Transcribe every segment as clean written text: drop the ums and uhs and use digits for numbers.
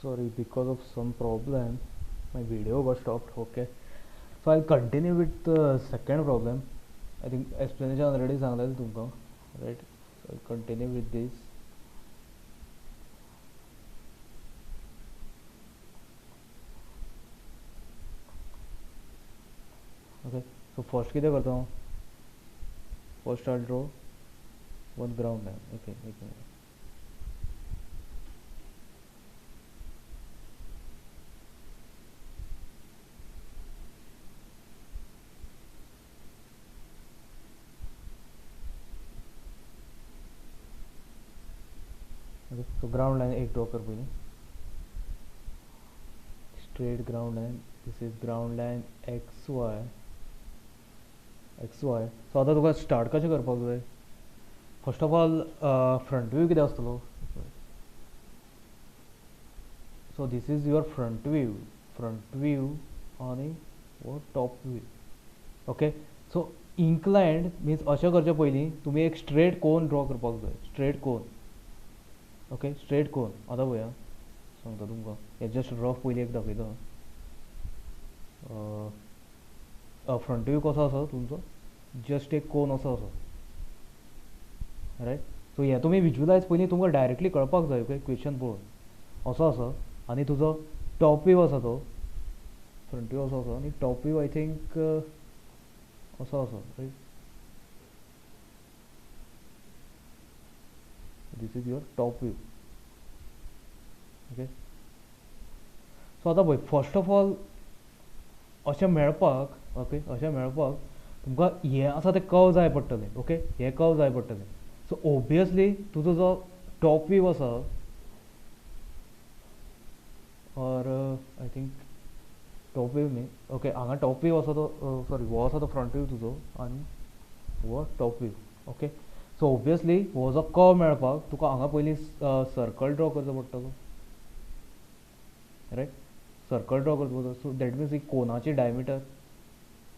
Sorry, because of some problem my video got stopped. Okay, so I'll continue with the second problem. I think explanation already सांगलेलं तुमका, right? So I'll continue with this. Okay, so first कितें करता हांव? First I'll draw one ground line. Okay, एक minute. Okay, so ground line एक draw कर पहले. Straight ground line. This is ground line XY. XY. So आता तुका start कशें करपाक जाय? First of all, front view कितें आसतलो? So this is your front view आणि what top view. Okay, so inclined means अशें करचे पयलीं तुमी एक straight cone draw करपाक जाय. Straight cone. Okay, straight cone. आतां पळया सांगता तुमकां. हे जस्ट रफ पयलीं एक दाखयता. फ्रंट व्यू कसो आसा तुमचो? जस्ट एक कोन असो आसा, रायट? सो हें तुमी विज्युलायज पयलीं तुमकां डायरेक्टली कळपाक जाय. ओके, क्वेश्चन पळोवन असो आसा आनी तुजो टॉप व्यू आसा तो फ्रंट व्यू असो आसा आनी टॉप व्यू आय थिंक असो आसा, right? This is your top view. Okay, so आतां पळय, फर्स्ट ऑफ ऑल अशें मेळपाक, ओके, अशें मेळपाक तुमकां हें आसा तें कर्व जाय पडटलें. ओके, हें कर्व जाय पडटलें. सो ओबियसली तुजो जो टॉप व्यू आसा, और आय थिंक टॉप व्यू न्ही, ओके, हांगा टॉप व्यू आसा तो, सॉरी, हो आसा तो फ्रंट व्यू तुजो आनी हो टॉप व्यू. ओके, सो ओबियसली हो जो कर्व मेळपाक तुका हांगा पयलीं सर्कल ड्रॉ करचो पडटलो, रायट? सर्कल ड्रॉ करचो पडटलो. सो दॅट मिन्स ही कोनाची डायमिटर.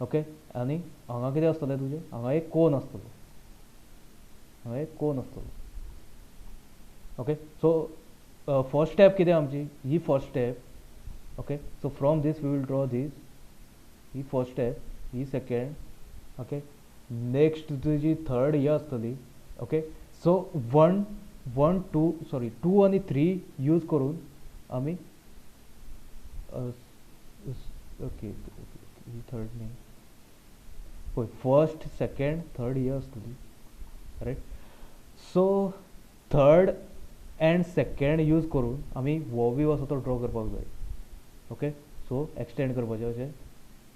ओके, आनी हांगा कितें आसतलें तुजें? हांगा एक कोन आसतलो, हांगा एक कोन आसतलो. ओके, सो फर्स्ट स्टेप कितें आमची? ही first step. Okay, so from this we will draw this. ही फर्स्ट स्टेप, ही सेकेंड. ओके, नेक्स्ट तुजी थर्ड ही आसतली. ओके, सो वन टू आनी थ्री यूज करून आमी ओके, ही थर्ड न्ही पळय, फर्स्ट सेकेंड थर्ड ही आसतली, right? So third and second use करून आमी हो व्यू आसा तो ड्रॉ करपाक जाय. ओके, सो एक्सटेंड करपाचें अशें,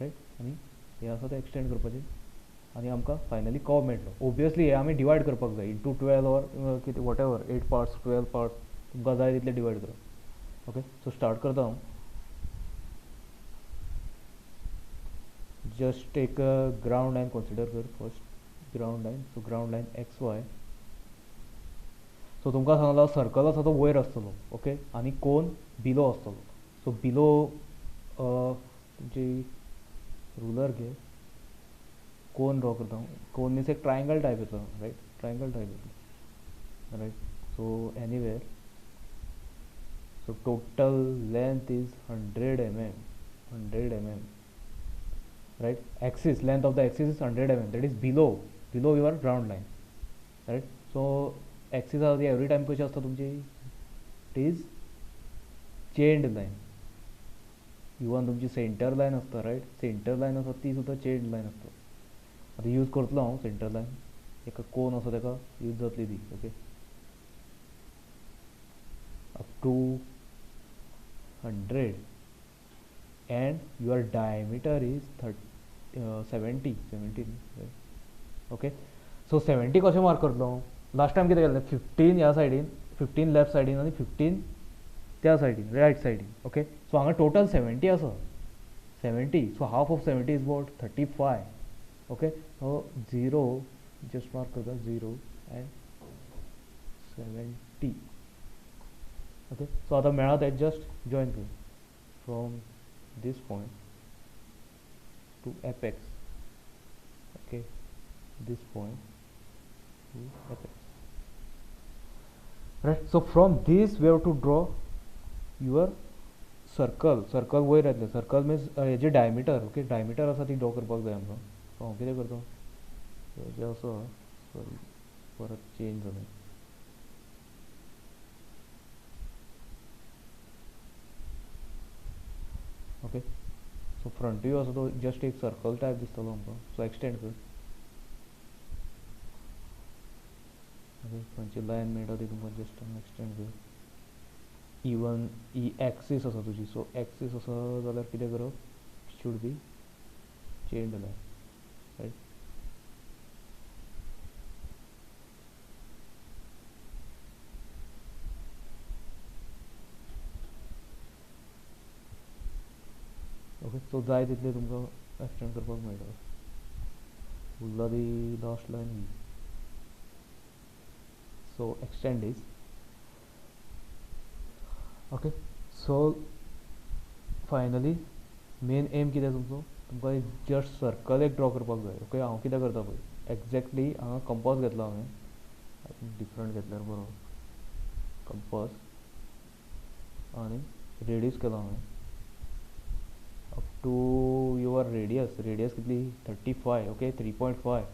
रायट? आनी हें आसा तें एक्सटेंड करपाचें आनी आमकां फायनली कर्व मेळटलो. ओबियसली हे आमी डिवायड करपाक जाय इंटू 12 ऑर कितें वॉट एवर 8 पार्ट्स, 12 पार्ट्स, तुमकां जाय तितले डिवायड करप. ओके, सो स्टार्ट करता हांव. जस्ट एक ग्राउंड लाइन कन्सिडर कर. First ground line, so ground line XY. सो तुमकां सांगला सर्कल आसा तो वयर आसतलो. ओके, आनी कोन बिलो आसतलो. सो बिलो तुमची रुलर घे, कोन ड्रॉ करता हांव. कोन मीन्स एक ट्रायंगल टायप येता, रायट? ट्रायंगल टायप येता, right? So anywhere, so total length is 100 mm, 100 mm, right? Axis, length of the axis is 100 mm, that is below your ground line, right? So axis आसा ती every time कशी आसता तुमची? It is chained line. Even तुमची centre line आसता, riot? Centre line आसा ती सुद्दां चेन्ड लाइन आसता. आतां यूज करतलो हांव सेंटर लाइन. एक कोन आसा तेका यूज जातली ती. Okay, up to 100 and your diameter is 70. Okay, so 70 कशें मार्क करतलो? लास्ट टायम कितें केलें? 15 ह्या सायडीन, 15 लेफ्ट सायडीन आनी 15 त्या सायडीन, रायट सायडीन. ओके, सो हांगा टोटल 70 आसा. 70, so half of 70 is what? 35. Okay, so 0 just mark करता, 0 एंड 70. ओके, सो आतां मेळा तें जस्ट जॉइन कर from this point to apex. Okay, this point to apex, right? So from this we have to draw your circle वयर येतलें. Circle means हेजें diameter. Okay, diameter आसा ती ड्रॉ करपाक जाय आमकां. सो हांव कितें करता, हेजें असो, सॉरी परत चेंज जालें. ओके, सो फ्रंट व्यू आसा तो जस्ट एक सर्कल टायप दिसतलो आमकां. सो एक्सटेंड कर. ओके, खंयची लायन मेळटा ती तुमकां जस्ट एक्सटेंड कर. इवन ही एक्सीस आसा तुजी, सो एक्सीस आसा जाल्यार कितें करप, should be change line, right. Okay, so जाय तितले तुमकां एक्सटेंड करपाक मेळटा. उरला ती लास्ट लायन ही. So extend is. Okay, so finally main aim कितें तुमचो, तुमकां जस्ट सर्कल एक ड्रॉ करपाक जाय. ओके, हांव कितें करता पळय, एक्झॅक्टली हांगा कंपास घेतलो हांवें. आय थिंक डिफरंट घेतल्यार बरो. कंपास आनी रेडियस केलो हांवें अप टू युअर रेडियस कितली, 35. ओके, 3.5.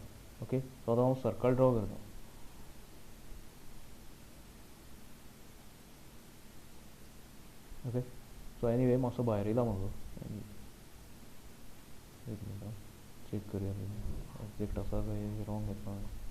ओके, सो आतां हांव सर्कल ड्रॉ करता. ओके, सो एनीवे मातसो भायर येयला म्हाजो. एक मिनट चेक करूया एक्झॅक्ट आसा काय रॉंग घेतला हांवें.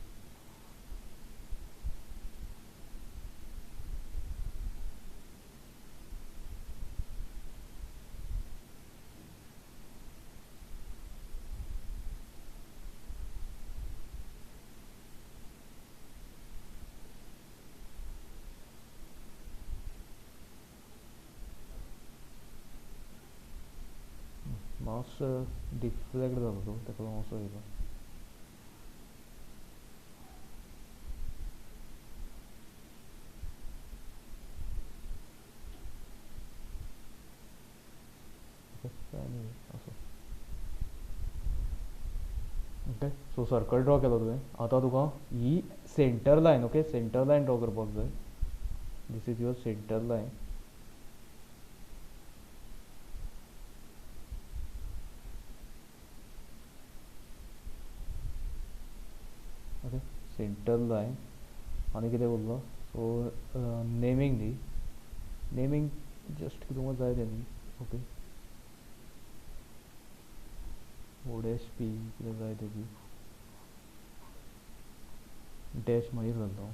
माउस डिफ्लेक्ट जालो तो, ताका लागून असो येयलो. असो. ओके, सो सर्कल ड्रॉ केलो तुवें. आतां तुका ही center line, okay, center line draw करपाक जाय. This is your center line. Okay, center line आनी कितें उरलो. सो नेमींग दी. नेमींग जस्ट तुमकां जाय तें न्ही. ओके, ओडेश पी कितें जाय तेजी डॅश मागीर घालता हांव.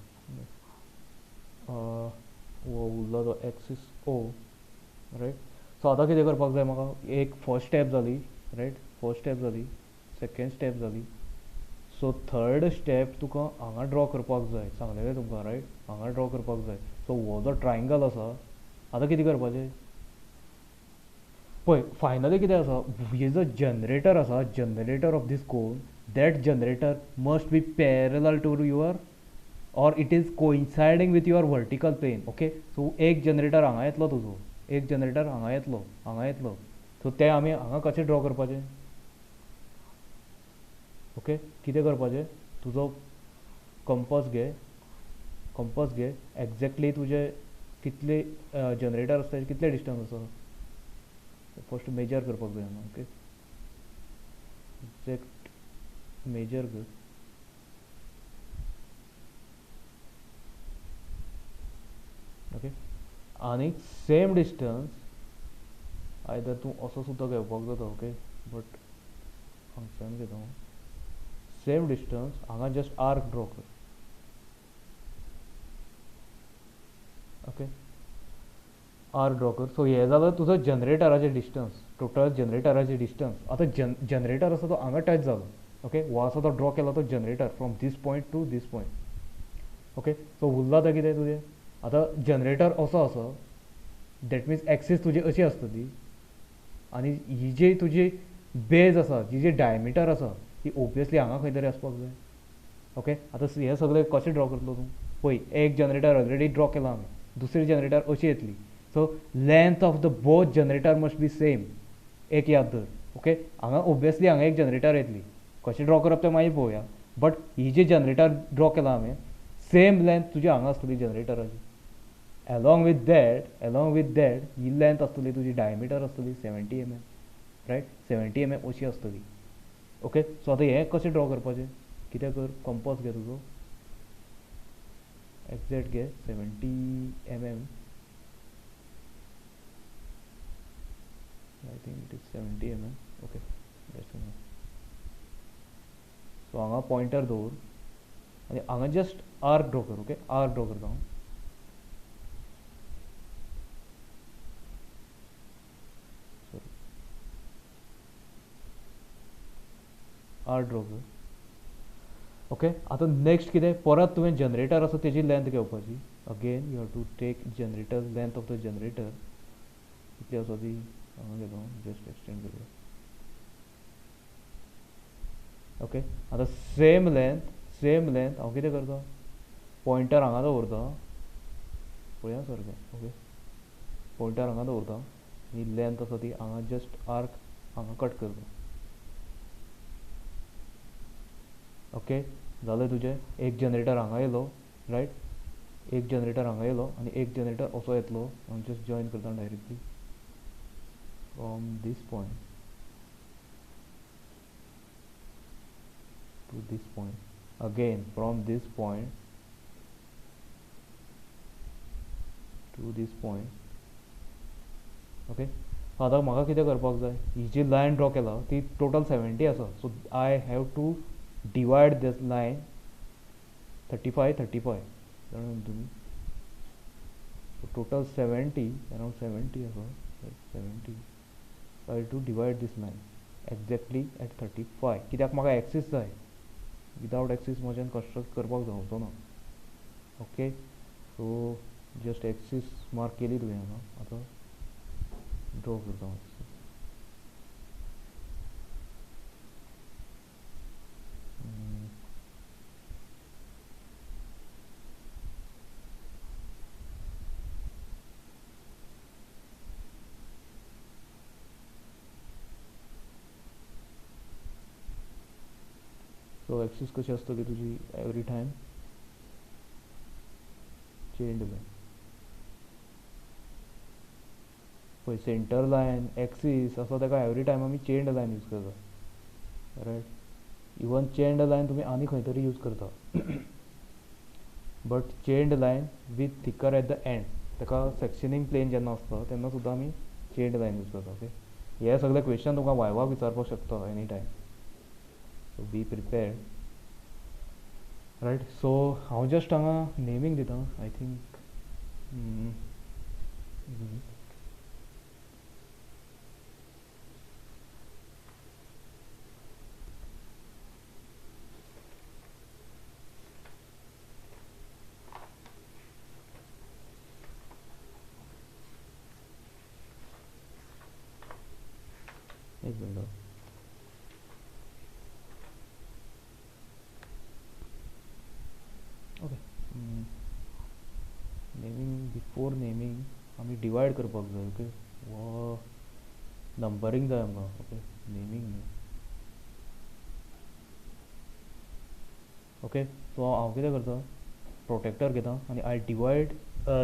वो उरलो तो एक्सीस ओ, रायट. सो आतां कितें करपाक जाय म्हाका, एक फर्स्ट स्टेप जाली, रायट. फर्स्ट स्टेप जाली, सेकेंड स्टेप जाली. सो थर्ड स्टेप तुका हांगा ड्रॉ करपाक जाय, सांगलेलें तुमकां, रायट. हांगा ड्रॉ करपाक जाय. सो हो जो ट्रायंगल आसा, आतां कितें करपाचें पळय. फायनली कितें आसा, हे जो जनरेटर आसा, generator of this cone, that generator must be parallel to your और it is coinciding with your vertical plane. Okay, so एक जनरेटर हांगा येतलो तुजो, एक जनरेटर हांगा येतलो, हांगा येतलो. सो ते आमी हांगा कशें ड्रॉ करपाचें. ओके, कितें करपाचें, तुजो कंपास घे. कंपास घे, एक्झॅक्टली तुजे कितले जनरेटर आसता कितले डिस्टन्स आसा फर्स्ट मेजर करपाक जाय हांगा. ओके, एक्झॅक्ट मेजर कर. ओके, आनी सेम डिस्टन्स आयदर तूं असो सुद्दां घेवपाक जाता. ओके, बट हांगच्यान घेता हांव. सेम डिस्टन्स हांगा जस्ट आर्क ड्रॉ कर. ओके, आर्क ड्रॉ कर. सो हे जालें तुजो जनरेटराचें डिस्टन्स, टोटल जनरेटराचें डिस्टन्स. आतां जनरेटर आसा तो हांगा टच जालो. ओके, हो आसा तो ड्रॉ केला तो generator from this point to this point. Okay, so उरला आतां कितें तुजें, आतां जनरेटर असो आसा, दॅट मिन्स एक्सीस तुजी अशी आसतली. आनी ही जी तुजी बेज आसा, जी जी डायमिटर आसा, ती ओबियसली हांगा खंय तरी आसपाक जाय. ओके, आतां हें सगळें कशें ड्रॉ करतलो तूं पळय. एक जनरेटर ऑलरेडी ड्रॉ केला हांवें, दुसरी जनरेटर अशी येतली. So length of the both generator must B same. एक याद धर. ओके, हांगा ओबियसली हांगा एक जनरेटर येतली. कशें ड्रॉ करप तें मागीर पळोवया. बट ही जी जनरेटर ड्रॉ केला हांवें, सेम लेंथ तुजी हांगा आसतली जनरेटराची. along with that ही लेंथ आसतली तुजी डायमिटर आसतली 70 mm, रायट 70 mm अशी आसतली. ओके, सो आतां हें कशें ड्रॉ करपाचें? कितें कर, कंपास घे तुजो, एक्झॅक्ट घे 70 mm, I think it is 70 mm. Okay, so हांगा पॉइंटर दवर आनी हांगा जस्ट आर्क ड्रॉ कर. ओके, आर्क ड्रॉ करता हांव. आर्क ड्रॉ कर. ओके, आतां नेक्स्ट कितें, परत तुवें जनरेटर आसा तेजी लेंथ घेवपाची. Again you have to take generator, length of the generator कितली आसा ती हांगा घेता, जस्ट एक्सटेंड करूया. ओके, आतां सेम लेंथ हांव कितें करता, पॉइंटर हांगा दवरता, पळया सारकें. ओके, पॉइंटर हांगा दवरता आनी लेंथ आसा ती हांगा जस्ट आर्क हांगा कट करता. ओके, जालें तुजें. एक जनरेटर हांगा येयलो, रायट, एक जनरेटर हांगा येयलो आनी एक जनरेटर असो येतलो. हांव जस्ट जॉयन करता directly from this point to this point, again from this point to this point. Okay, आतां म्हाका कितें करपाक जाय, ही जी लायन ड्रॉ केला ती टोटल 70 आसा. So I have to divide this line 35 जाणा तुमी. सो टोटल 70, अराउंड 70 आसा, 70. So I to divide this line exactly at 35. कित्याक म्हाका एक्सीस जाय, विदाउट एक्सीस म्हज्यान कंस्ट्रक्ट करपाक जावचो ना. Okay, so just axis mark केली तुवें हांगा. आतां ड्रॉ करता हांव. सो एक्सीस कशी आसतली तुजी, एवरी टायम चेंड लायन. पळय, सेंटर लायन, एक्सीस आसा तेका एवरी टायम आमी चेंड लायन यूज करता, रायट. इवन चेंड लायन तुमी आनी खंय तरी यूज करता, but chain line with thicker at the end, तेका सेक्शनिंग प्लेन जेन्ना आसता तेन्ना सुद्दां आमी चेंड लायन यूज करता. ओके, हे सगळे क्वेश्चन तुमकां वायवाक विचारपाक शकता any time. So be prepared, right. So हांव जस्ट हांगा नेमींग दिता. आय थिंक एक minute. Okay, naming, before naming आमी डिवायड करपाक जाय. ओके, वा नंबरींग जाय आमकां. ओके, नेमींग न्ही. ओके, सो हांव कितें करता, प्रोटेक्टर घेता आनी I divide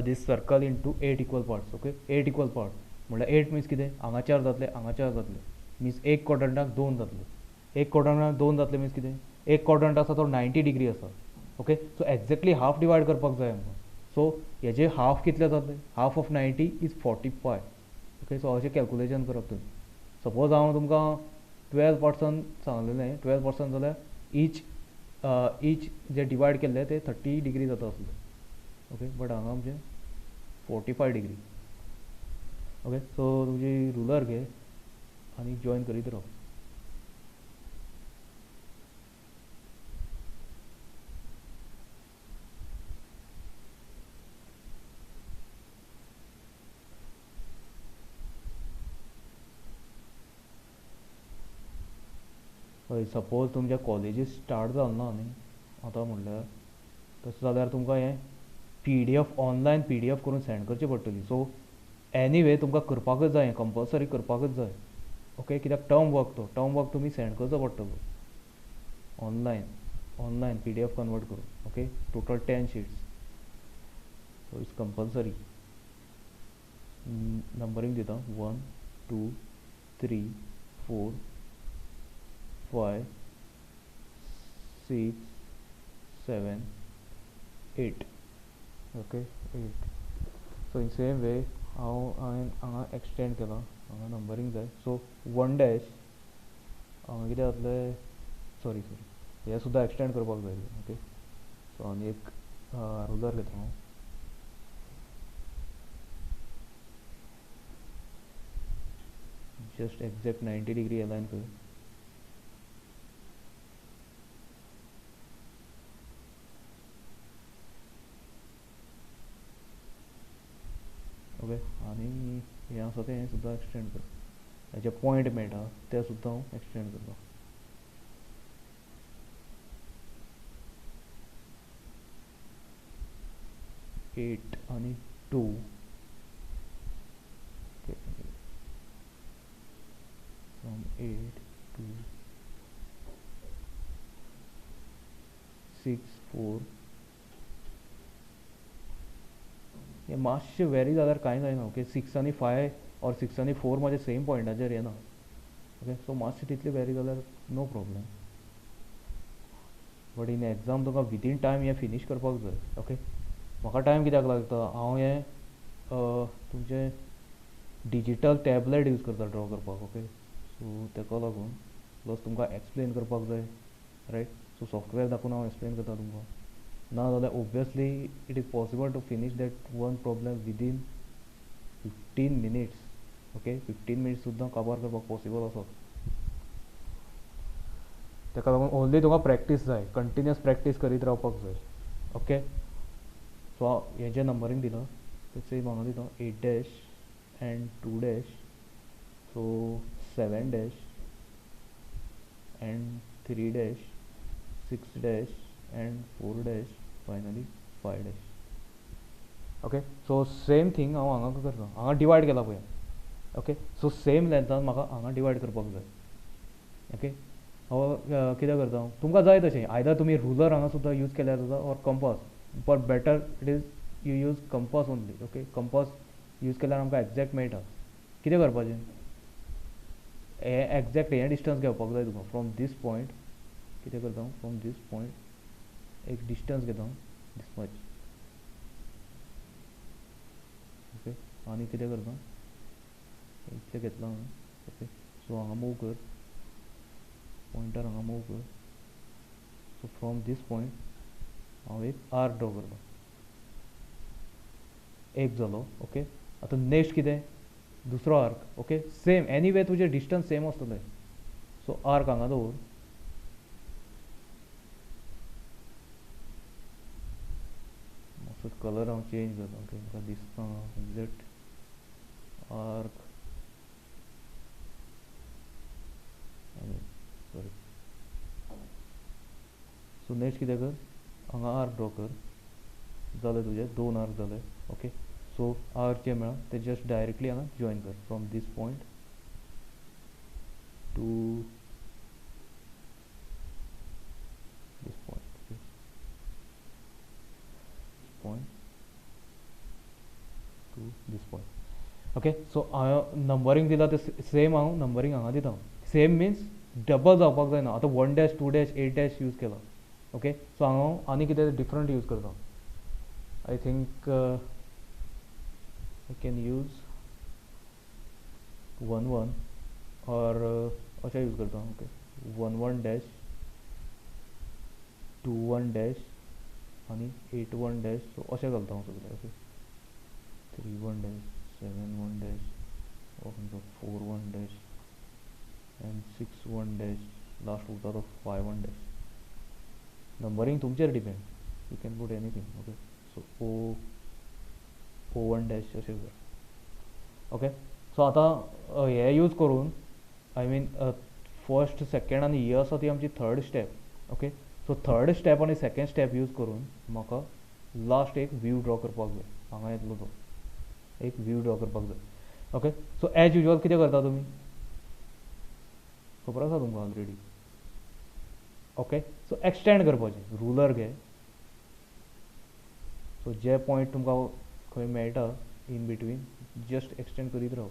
this circle into 8 equal parts. Okay, 8 equal part म्हणल्यार 8 मिन्स कितें, हांगा 4 जातले, हांगा 4 जातले, मिन्स एक क्वाड्रंटाक 2 जातले. एक क्वाड्रंटाक 2 जातले मिन्स कितें, एक क्वाड्रंट आसा तो 90 डिग्री आसा. Okay, so exactly half divide करपाक जाय आमकां. सो हेजे हाफ कितले जातले, half of 90 is 45. Okay, so अशें कॅल्कुलेशन करप तुमी. सपोज हांव तुमकां 12 पार्ट्सान सांगलेलें, 12 पार्ट्सान जाल्यार ईच जे डिवायड केल्ले ते 30 डिग्री जाता आसले. ओके, बट हांगा आमचें 45 डिग्री. ओके, सो तुजी रुलर घे आनी जॉयन करीत राव. हय, सपोज तुमच्या कॉलेजीस स्टार्ट जाल ना न्ही आतां म्हणल्यार, तशें जाल्यार तुमकां हें PDF ऑनलायन PDF करून सेंड करची पडटली. सो एनीवे तुमकां करपाकच जाय, हें कंपलसरी करपाकच जाय. ओके, कित्याक टर्म वर्क तुमी सेंड करचो पडटलो ऑनलायन PDF कन्वर्ट करून. Okay, total 10 sheets. So it's compulsory. Numbering दिता 1 2 3 4 5 6 7 8. ओके 8. सो इन सेम वे हांवें हांगा एक्सटेंड केला. हांगा नंबरिंग जाय. सो 1 डॅश हांगा कितें जातलें. सॉरी हे सुद्दां एक्सटेंड करपाक जाय. ओके सो आनी एक रुलर घेता हांव. जस्ट एक्झॅक्ट 90 डिग्री अलायन कर. ओके आनी हें आसा तें सुद्दां एक्सटेंड कर. हेजे पॉयंट मेळटा ते सुद्दां हांव एक्सटेंड करता. एट आनी 2. From 8 to 6 4. हे मातशें वेरी जाल्यार कांय जायना. ओके 6 आनी 5 और 6 आनी 4 म्हाजे सेम पॉयंटाचेर येना. ओके सो मातशें तितलें वेरी जाल्यार no problem. But in exam तुका विदीन टायम हें फिनीश करपाक जाय. ओके म्हाका टायम कित्याक लागता. हांव हें तुमचें डिजिटल टॅबलेट यूज करता ड्रॉ करपाक. ओके सो ताका लागून प्लस तुमकां एक्सप्लेन करपाक जाय रायट. सो सॉफ्टवेअर दाखोवन हांव एक्सप्लेन करता तुमकां. ना जाल्यार obviously it is possible to finish that one problem within 15 minutes. Okay 15 minutes सुद्दां कवर करपाक पॉसिबल आसा. ताका लागून ओन्ली तुका प्रॅक्टीस जाय. कंटिन्युअस प्रॅक्टीस करीत रावपाक जाय. ओके सो हें जें नंबरींग दिलां तें सेम हांगा दिता 8 dash and 2 dash. So 7 dash and 3 dash 6 dash and 4 dash finally 5 dash. Okay so same thing हांव हांगा करता. हांगा डिवायड केला पळय. ओके सो सेम लेंथान म्हाका हांगा डिवायड करपाक जाय. ओके हांव कितें करता हांव तुमकां जाय तशें. आयदर तुमी रुलर हांगा सुद्दां यूज केल्यार जाता और compass. But better it is you use compass only. Okay compass use केल्यार आमकां एक्झॅक्ट मेळटा. कितें करपाचें हें एक्झॅक्ट हें डिस्टन्स घेवपाक जाय तुका फ्रॉम दीस पॉयंट. कितें करता हांव फ्रॉम दीस पॉयंट एक डिस्टन्स घेता दीस मच. ओके आनी कितें करता इतलें घेतलां हांवें. ओके सो हांगा मूव कर. पॉयंटर हांगा मूव कर. सो फ्रॉम दीस पॉयंट हांव एक आर्क ड्रॉ करता. एक जालो. ओके आतां नेक्स्ट कितें दुसरो आर्क. ओके सेम एनीवे तुजें डिस्टन्स सेम आसतलें. सो आर्क हांगा दवर. मातसो कलर हांव चेंज करता. ओके म्हाका दिसता एक्झॅक्ट आर्क सॉरी. सो नेक्स्ट कितें कर हांगा आर्क ड्रॉ कर. जाले तुजे 2 आर्क जाले. ओके सो आर्क जे मेळ्ळा ते जस्ट डायरेक्टली हांगा जॉयन कर from this point to this point. Okay point to this point. Okay so हांवें नंबरींग दिला ते सेम हांव नंबरींग हांगा दिता. सेम मिन्स डबल जावपाक जायना. आतां 1 डॅश 2 डॅश 8 डॅश यूज केला. ओके सो हांव आनी कितें डिफरंट यूज करता. I think I can use 1 1 और अच्छा यूज करता हूँ. ओके 1 1 डैश 2 1 डैश आनी 8 1 डैश. सो अशें घालता हांव सगळें. Okay 3 1 dash 7 1 dash 4 1 dash and 6 1 dash. Last उरता तो 5 1 डैश. नंबरींग तुमचेर depend. You can put anything. Okay so O 1 dash अशें कर. ओके सो आतां हे यूज करून आय मीन फर्स्ट सेकंड आनी ही आसा ती आमची third step. Okay so third step आनी सेकंड स्टेप यूज करून म्हाका लास्ट एक व्यू ड्रॉ करपाक जाय. हांगा येतलो तो एक व्यू ड्रॉ करपाक जाय. ओके सो एज युजल कितें करता तुमी खबर आसा तुमकां ऑलरेडी. ओके सो एक्सटेंड करपाचें. रुलर घे. सो जे पॉयंट तुमकां खंय मेळटा इन बिटवीन जस्ट एक्सटेंड करीत राव.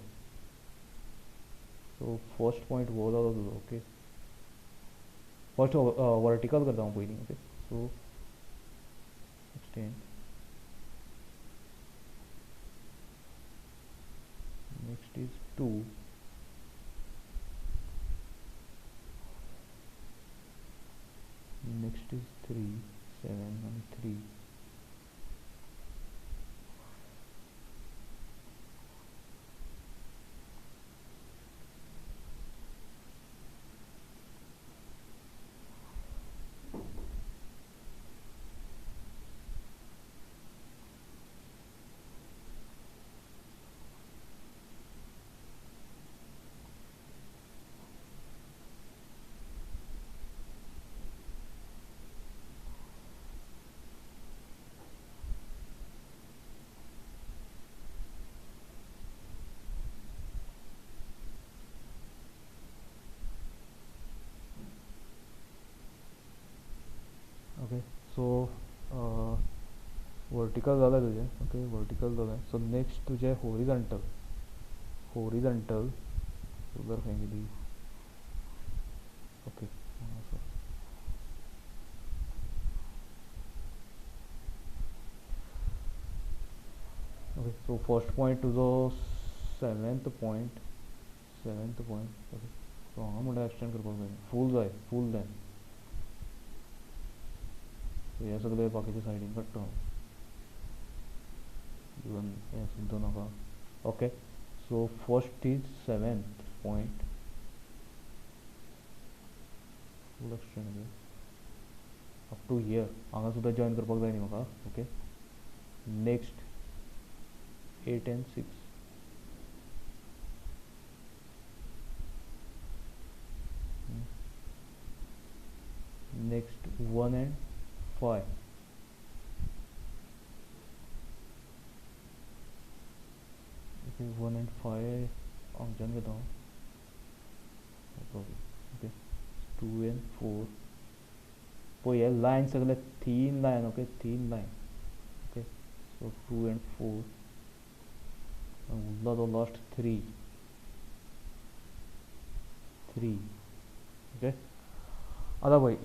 सो फर्स्ट पॉयंट हो जालो तुजो. ओके, फर्स्ट वर्टिकल करता हांव पयलीं. Okay, so extend. Next is 2. Next is 3, 7 and 3. Okay, so vertical जालें तुजें. ओके, वर्टिकल जालें. सो नेक्स्ट तुजें हॉरिझॉन्टल. हॉरिझॉन्टल रुलर खंय गेली. Okay, okay, so first point तुजो सेवेंथ पॉयंट. ओके, सो हांगा म्हणटा एक्सटेंड करपाक जाय. फूल जाय, फूल जाय. सो हे सगळे बाकीचे सायडीन काडटा हांव. इवन हें सुद्दां नाका. Okay, so first is seventh point. Full extend up to here. हांगा सुद्दां जॉइन करपाक जाय न्ही म्हाका. Okay, next 8 and 6. Next 1 and 5. Okay, 1 and 5 हांगच्यान घेता हांव. No problem. Okay, 2 and 4. पळय हे लायन सगळे thin line. Okay, thin line. Okay, so 2 and 4. उरला तो लास्ट 3. ओके, आतां पळय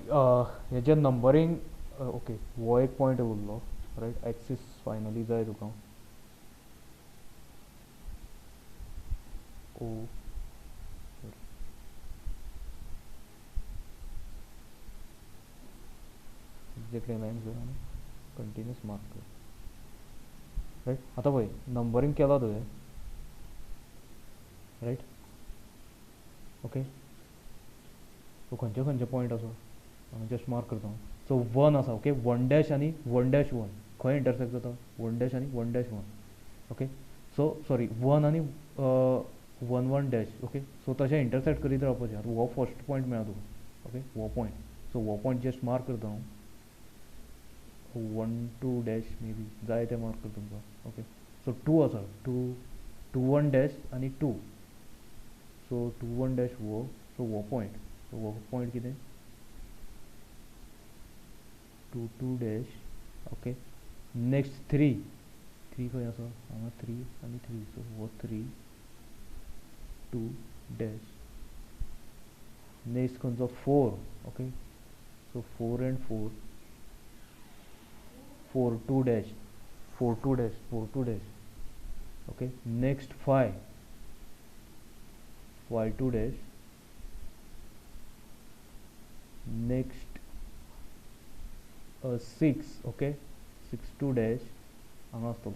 हेजें नंबरींग. ओके, हो एक पॉयंट उरलो. रायट, एक्सीस फायनली जाय तुका. ओ एक्झॅक्टली लायन कर आनी कंटिन्यूअस मार्क कर. रायट, आतां पळय नंबरींग केला तुवें. रायट, ओके, सो खंयचे खंयचे पॉयंट आसा हांगा जस्ट मार्क करता. सो 1 आसा. ओके, 1 डॅश आनी 1 डॅश 1 खंय इंटरसेक्ट जाता. 1 डॅश आनी 1 डॅश 1. ओके, सो सॉरी 1 आनी 1 1 डॅश. ओके, सो तशें इंटरसेक्ट करीत रावपाचें. आतां हो फर्स्ट पॉयंट मेळ्ळा तुका. ओके, हो पॉयंट. सो हो पॉयंट जस्ट मार्क करता हांव. 1 2 डॅश मे बी जाय तें मार्क कर तुमकां. ओके, सो 2 आसा. 2 1 डॅश आनी 2. सो 2 1 डॅश हो. सो हो पॉयंट. सो हो पॉयंट कितें. 2 2 डॅश. ओके, नेक्स्ट 3 खंय आसा. हांगा 3 आनी 3. सो हो 3 2 डॅश. नेक्स्ट खंयचो 4. Okay, so 4 and 4. 4 2 dash. 4 2 dash. 4 2 dash. Okay, next 5 2 dash. Next 6. Okay, 6 2 dash. हांगा आसतलो.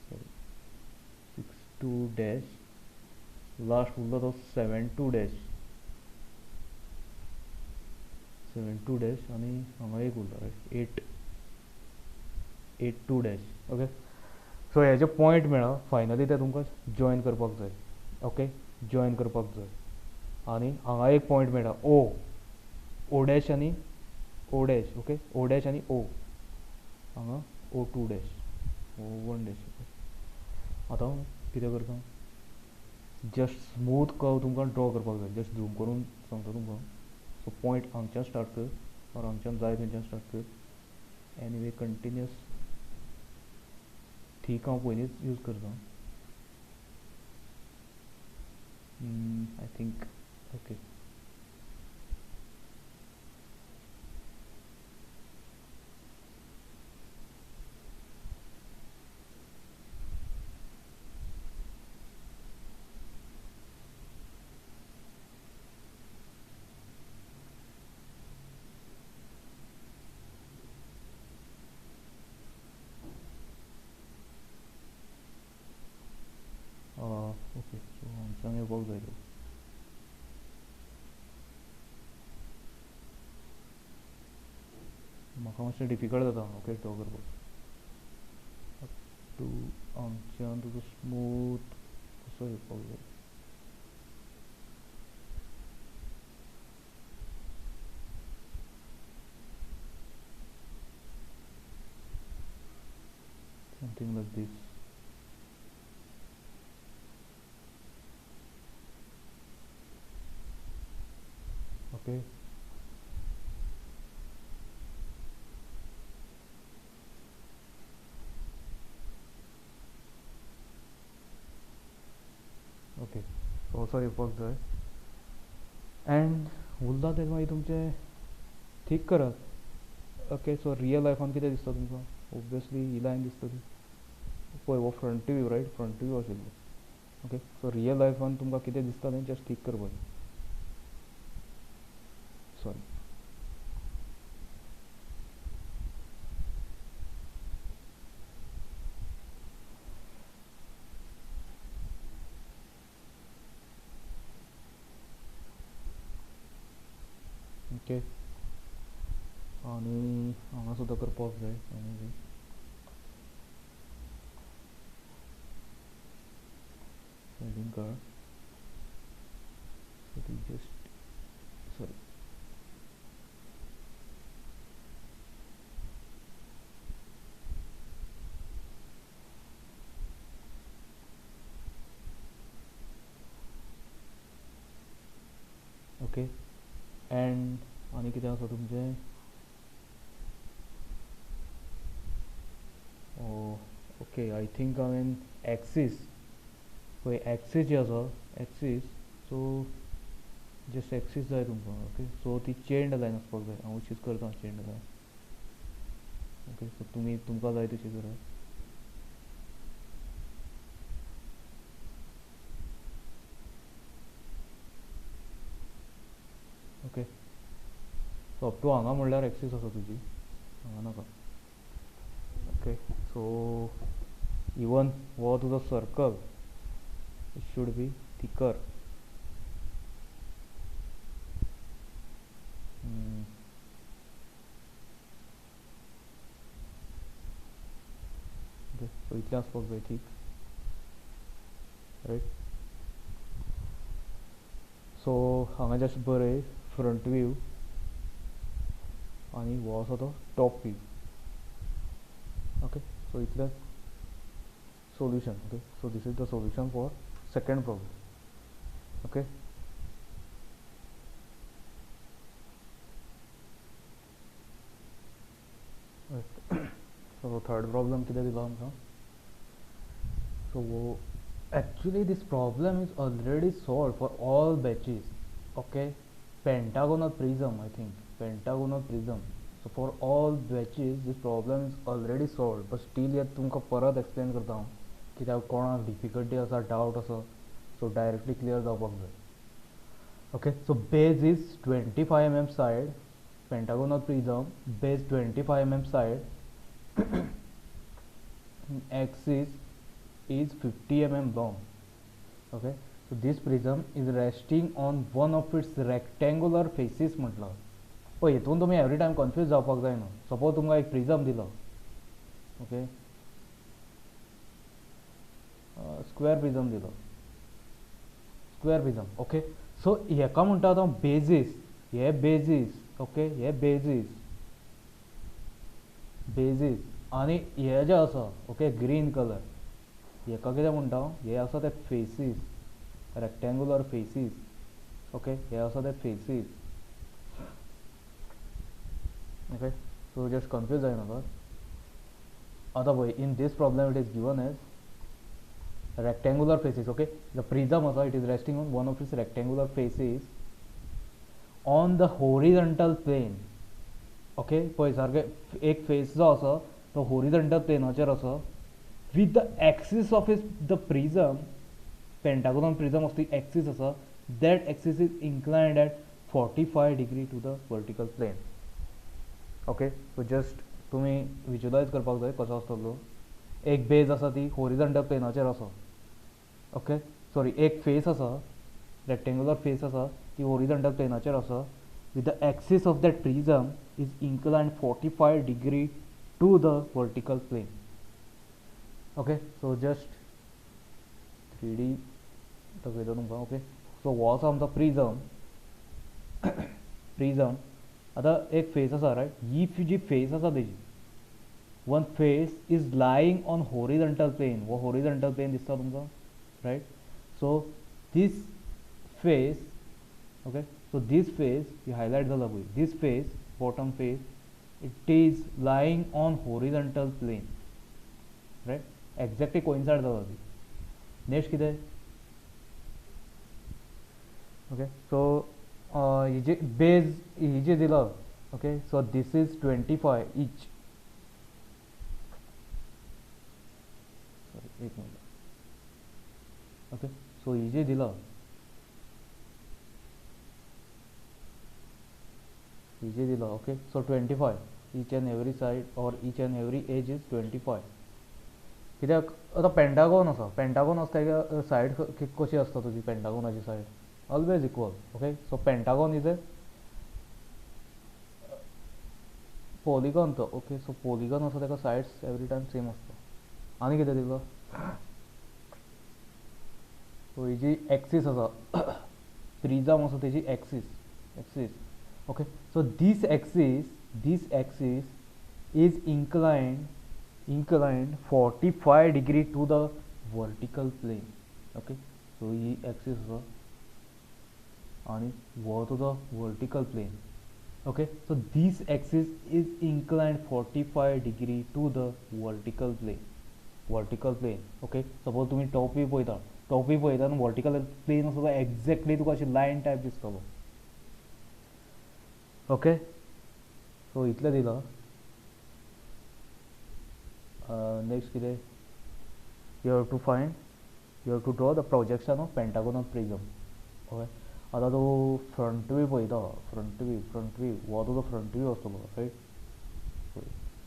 Sorry, 6 2 dash. लास्ट उरलो तो 7 2 डॅश. 7 2 डॅश आनी हांगा एक उरलो. Riot, 8 2 dash. ओके, सो हेजे पॉयंट मेळ्ळा. फायनली ते तुमकां जॉइन करपाक जाय. ओके, जॉइन करपाक जाय. आनी हांगा एक पॉयंट मेळटा. ओ डॅश आनी ओ डॅश. ओके, ओ डॅश आनी ओ. हांगा ओ 2 डॅश. ओ 1 डॅश. आतां हांव कितें करता. जस्ट स्मूथ कर्व तुमकां ड्रॉ करपाक जाय. जस्ट झूम करून सांगता तुमकां. सो पॉयंट हांगच्यान स्टार्ट कर. और हांगच्यान जाय थंयच्यान स्टार्ट कर. एनीवे कंटिन्यूस ठीक हांव पयलींच यूज करता. I think okay. Okay so हांगच्यान येवपाक जाय. म्हाका मातशें डिफिकल्ट जाता ओके ड्रॉ करपाक. टू हांगच्यान तुजो स्मूथ कसो येवपाक जाय. समथिंग लायक दीस. ओके. ओके सो असो येवपाक जाय. एंड उरला तें मागीर तुमचें ठीक करात. ओके सो रियल लायफान कितें दिसता तुमकां. ऑब्वियसली ही लायन दिसतली पळय हो front view right front view आशिल्लो. ओके सो रियल लायफान तुमकां कितें दिसता तें जस्ट ठीक करपाचें. सॉरी. ओके आनी हांगा सुद्दां करपाक जाय आनी हेडिंग कार्ड. सो ती जस्ट सॉरी. ओके एंड आनी कितें आसा तुमचें. ओके आय थिंक हांवें एक्सीस पळय एक्सीस जी आसा एक्सीस सो जस्ट एक्सीस जाय तुमकां. ओके सो ती चेंड लायन आसपाक जाय. हांव अशीच करता चेंड लायन. ओके सो तुमकां जाय तशी करात. ओके सो अप टू हांगा म्हणल्यार एक्सीस आसा तुजी हांगा नाका. ओके सो इवन हो तुजो circle it should be thicker. Okay so इतलें आसपाक जाय ठीक रायट. सो हांगा जस्ट बरय फ्रंट व्यू आनी हो आसा तो टॉप व्यू. ओके सो इतलें solution. Okay so this is the solution for second problem. Okay so third problem कितें दिला आमकां. so actually this problem is already solved for all batches. okay pentagonal prism I think pentagonal prism. so for all batches this problem is already solved but still yet तुमकां परत explain करता हांव कित्याक कोणाक difficulty आसा doubt आसा सो directly clear जावपाक जाय. Okay so base is 25 mm side pentagonal prism base 25 mm side axis is 50 mm long. okay so this prism is resting on one of its rectangular faces म्हटलं. पळय हितून तुमी every time confuse जावपाक जायना. Suppose तुमकां एक prism दिलो okay square prism दिलो स्क्वेअर प्रिजम. ओके सो हेका म्हणटा तो बेजीस. हे बेजीस ओके हे बेजीस बेजीस आनी हे जे आसा ओके ग्रीन कलर हेका कितें म्हणटा हे आसा ते फेसीस रेक्टेंगुलर फेसीस. ओके हे आसा ते faces. Okay so just confuse जायनाका. आतां पळय in this problem it is given as rectangular faces. Okay, the prism also it is resting on one of its rectangular faces on the horizontal plane. Okay, पळय सारके एक face जो आसा तो horizontal प्लेनाचेर आसा with the axis of the prism, pentagonal prism of the axis आसा, that axis is inclined at 45 degree to the vertical plane. Okay, so just तुम्ही विज्युलाइज करपाक जाय कसो आसतलो. एक बेज आसा ती होरिझोंटल प्लेनाचेर आसा. ओके, सॉरी, एक फेस आसा, रेक्टेंगुलर फेस आसा ती होरिझोंटल प्लेनाचेर आसा with the axis of that prism is inclined 45 degree to the vertical plane. Okay, so just 3D दाखयता तुमकां. ओके, सो हो आसा आमचो प्रिझम. प्रिझम आतां एक फेस आसा, रायट. ही जी फेस आसा तेजी one face is lying on horizontal plane. वो horizontal plane दिसता तुमकां, right? So this face, okay, so this face he highlight जाला पळय, this face, bottom face, it is lying on horizontal plane, right? Exactly coincide जाला ती. Next कितें? okay, so ही जे beige ही जे दिला, okay, so this is 25 each. एक minute. Okay, so ही जे दिला, okay, so 25 each and every side or each and every edge is 25. कित्याक आतां pentagon आसा, pentagon आसता तेका सायड कशी आसता तुजी पेंटागॉनाची side? Always equal. Okay, so pentagon is a polygon तो. ओके, सो पॉलिगॉन आसा तेका सायड्स एवरी टायम सेम आसता. आनी कितें दिला? सो ही जी एक्सीस आसा, प्रिझम आसा तेजी axis. Okay, so this axis is inclined 45 degree to the vertical plane. Okay, so he axis आसा आनी हो तुजो vertical plane. Okay, so this axis is inclined 45 degree to the vertical plane. Okay, suppose तुम्ही top view पळयता आनी vertical plane आसा तो exactly तुका अशी लायन टायप दिसतलो. ओके, सो इतलें दिलां. नेक्स्ट कितें? You have to draw the projection of pentagonal prism. Okay, आतां तूं फ्रंट व्यू पळयता, फ्रंट व्यू हो तुजो फ्रंट व्यू आसतलो, रायट.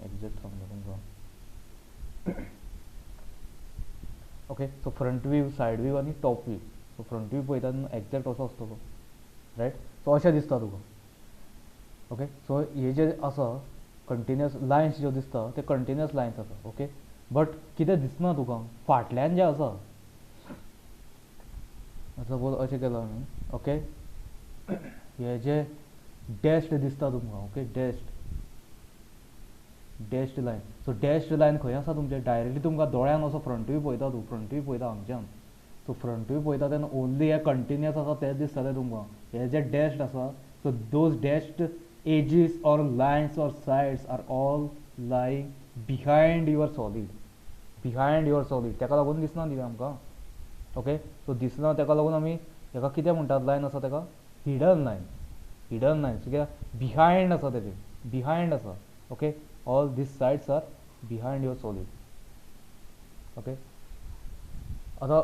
एक्झॅक्ट सांगता तुमकां. Okay, so front view, side view आनी top view. So front view पळयता एक्झॅक्ट असो आसतलो, रायट. सो अशें दिसता तुका. ओके, सो हे जे आसा कंटिन्युअस लायन्स ज्यो दिसता ते कंटिन्युअस लायन्स आसा. ओके, बट कितें दिसना तुका फाटल्यान जे आसा, सपोज अशें केलां आमी. ओके, हे जे डॅश्ड दिसता तुमकां, ओके, डॅश्ड लायन. सो डॅश्ड लायन खंय आसा तुमचे? डायरेक्टली तुमकां दोळ्यान असो फ्रंट व्यू पळयता तूं, फ्रंट व्यू पळयता हांगच्यान. सो फ्रंट व्यू पळयता तेन्ना ओन्ली हे कंटिन्युअस आसा तेच दिसतलें तुमकां. हे जे डॅश्ड आसा, so those dashed edges or lines or sides are all lying behind your solid. तेका लागून दिसना न्ही आमकां. ओके, सो दिसना तेका लागून आमी हेका कितें म्हणटात? लायन आसा तेका हिडन लायन. सो कित्याक बिहायंड आसा तेजे, बिहायंड आसा. Okay, all this sides are behind your solid. Okay, आतां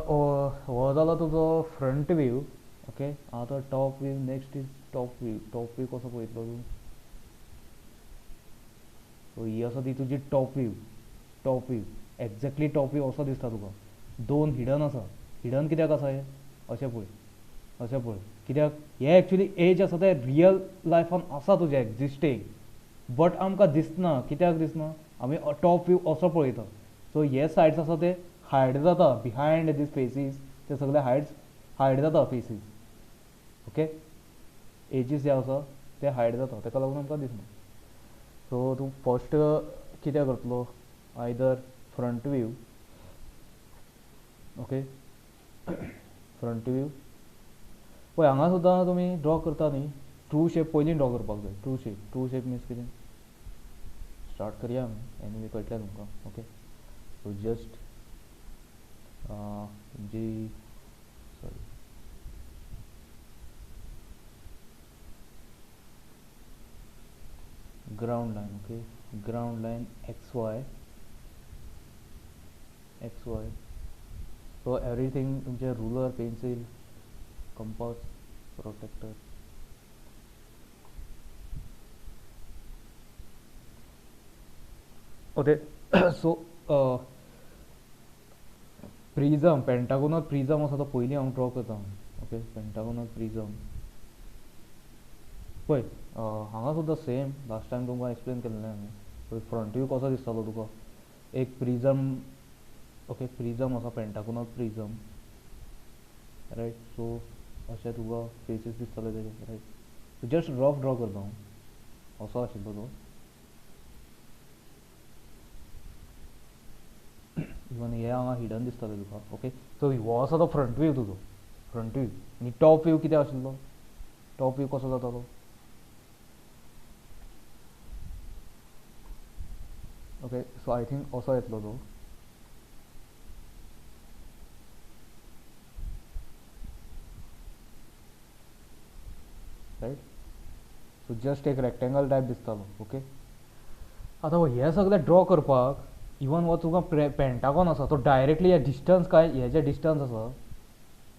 हो जालो तुजो फ्रंट व्यू. ओके, आतां top view. Next is top view कसो पळयतलो तूं? सो ही आसा ती तुजी top view. Exactly top view असो दिसता तुका. दोन हिडन आसा. हिडन कित्याक आसा हे? अशें पळय. कित्याक हे एक्चुली एज आसा ते रियल लायफान आसा तुजे एक्झिस्टींग, बट आमकां दिसना. कित्याक दिसना? आमी टॉप व्यू असो पळयता. सो हे सायड्स आसा ते हायड जाता बिहायंड दीस फेसीस. ते सगळे हायड जाता फेसीस. ओके, एजीस जे आसा ते हायड जाता, तेका लागून आमकां दिसना. सो तूं फर्स्ट कितें करतलो? Either front view. Okay, front view पळय. हांगा सुद्दां तुमी ड्रॉ करता न्ही, ट्रू शेप पयलीं ड्रॉ करपाक जाय. ट्रू शेप मिन्स कितें? स्टार्ट करया आमी एनिवे कळटलें तुमकां ओके सो जस्ट तुमची sorry ground line okay ground line X Y so everything तुमचे ruler pencil compass protractor okay so prism pentagonal prism आसा तो पयलीं हांव ड्रॉ करता ओके पेंटागोनल प्रिजम पळय हांगा सुद्दां सेम लास्ट टायम तुमकां एक्सप्लेन केल्लें हांवें पळय फ्रंट व्यू कसो दिसतालो तुका एक प्रिजम ओके प्रिजम आसा पेंटागोनल प्रिजम रायट सो अशें तुका फेसीस दिसतले तेजे रायट जस्ट रफ ड्रॉ करता हांव असो आशिल्लो तो इवन हे हांगा हिडन दिसतले तुका ओके सो हो आसा तो फ्रंट व्यू तुजो फ्रंट व्यू आनी टॉप व्यू कितें आशिल्लो टॉप व्यू कसो जातालो ओके सो आय थिंक असो येतलो तो रायट सो जस्ट एक रेक्टेंगल टायप दिसतालो ओके आतां हे सगळें ड्रॉ करपाक इवन हो तुका पेंटागॉन आसा तो डायरेक्टली हे डिस्टन्स काय हे जे डिस्टन्स आसा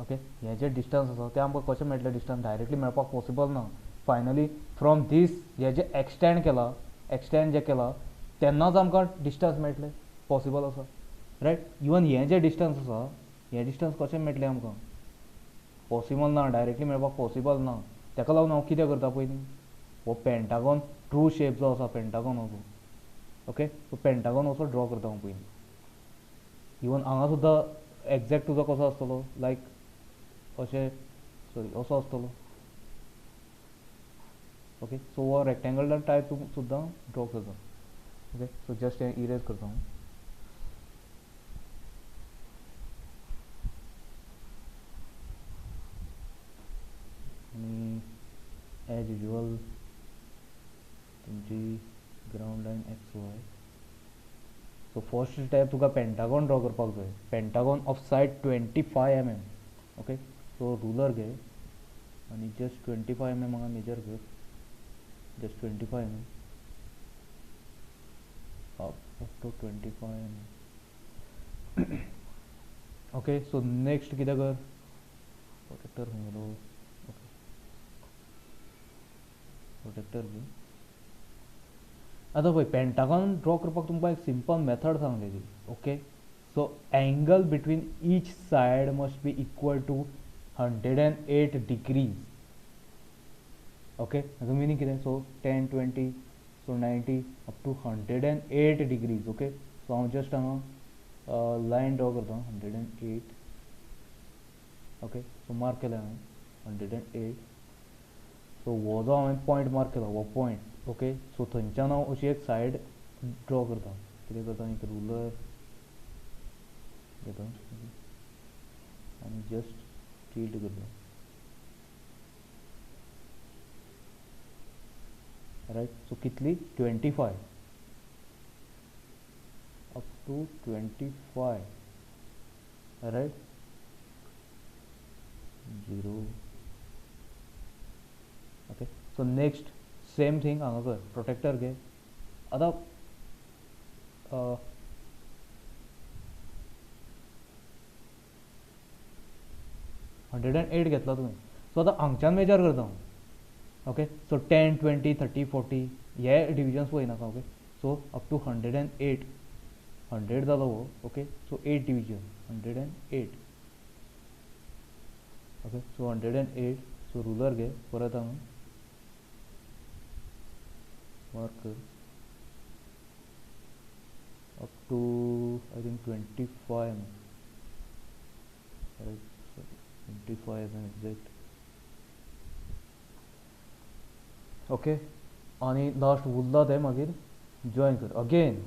ओके हे जे डिस्टन्स आसा ते आमकां कशें मेळटलें डिस्टन्स डायरेक्टली मेळपाक पॉसिबल ना फायनली फ्रॉम दीस हे जे एक्सटेंड जे केला तेन्नाच आमकां डिस्टन्स मेळटलें पॉसिबल आसा रायट इवन हे जे डिस्टन्स आसा हे डिस्टन्स कशें मेळटलें आमकां पॉसिबल ना डायरेक्टली मेळपाक पॉसिबल ना ताका लागून हांव कितें करता पयलीं हो पेंटागॉन ट्रू शेप जो आसा पेंटागॉन असो ओके सो पेंटागॉन असो ड्रॉ करता हांव पयलीं इवन हांगा सुद्दां एक्झॅक्ट तुजो कसो आसतलो लायक अशें सॉरी असो आसतलो ओके सो हो रेक्टेंगल टायप सुद्दां ड्रॉ करता ओके सो जस्ट हें इरेज करता हांव आनी एज युजल तुमची ground line X Y so first step तुका पेंटागॉन ड्रॉ करपाक जाय pentagon of side 25 mm okay so ruler घे आनी जस्ट 25 mm हांगा मेजर कर just 25 mm up to 25 mm okay so next कितें कर प्रोटेक्टर खंय गेलो ओके प्रोटेक्टर घे आतां पळय पेंटागॉन ड्रॉ करपाक तुमकां एक सिंपल मेथड सांगलेली okay so angle between each side must be equal to 108 degrees okay हाजो मिनींग कितें so 10 20 so 90 up to 108 degrees okay so हांव जस्ट हांगा लायन ड्रॉ करता 108 ओके सो मार्क केलें हांवें 108 सो हो जो हांवें पॉयंट मार्क केलो हो पॉयंट ओके सो थंयच्यान हांव अशी एक सायड ड्रॉ करता कितें करता एक रुलर घेता आनी जस्ट टिल्ट करता रायट सो कितली 25 up to 25 right 0 okay so next same thing हांगा कर प्रोटेक्टर घे आतां 108 घेतला तुवें सो आतां हांगच्यान मेजर करता हांव ओके सो 10 20 30 40 हे डिविजन्स पळयनाका ओके सो अप टू 108 100 जालो हो okay so 8 division 108 okay so 108 so ruler घे परत हांगा मार्क कर up to I think 25 mm right 25 mm exact okay आनी लास्ट उरला तें मागीर जॉइन कर अगेन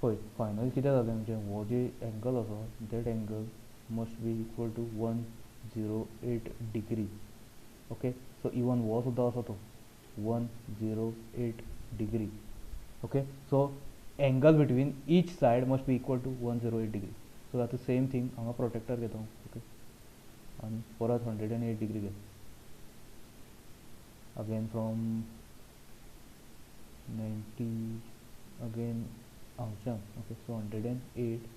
पळय फायनल कितें जालें आमचें हो जे एंगल आसा that angle must be equal to 108 degree okay. So even हो सुद्दां असो तो 108 degree. Okay, so angle between each side must be equal to 108 degree. So that's the same thing. हांगा प्रोटेक्टर घेता हांव. ओके, आनी परत 108 degree घेता. Again from 90 again हांगच्यान. Okay, so 108.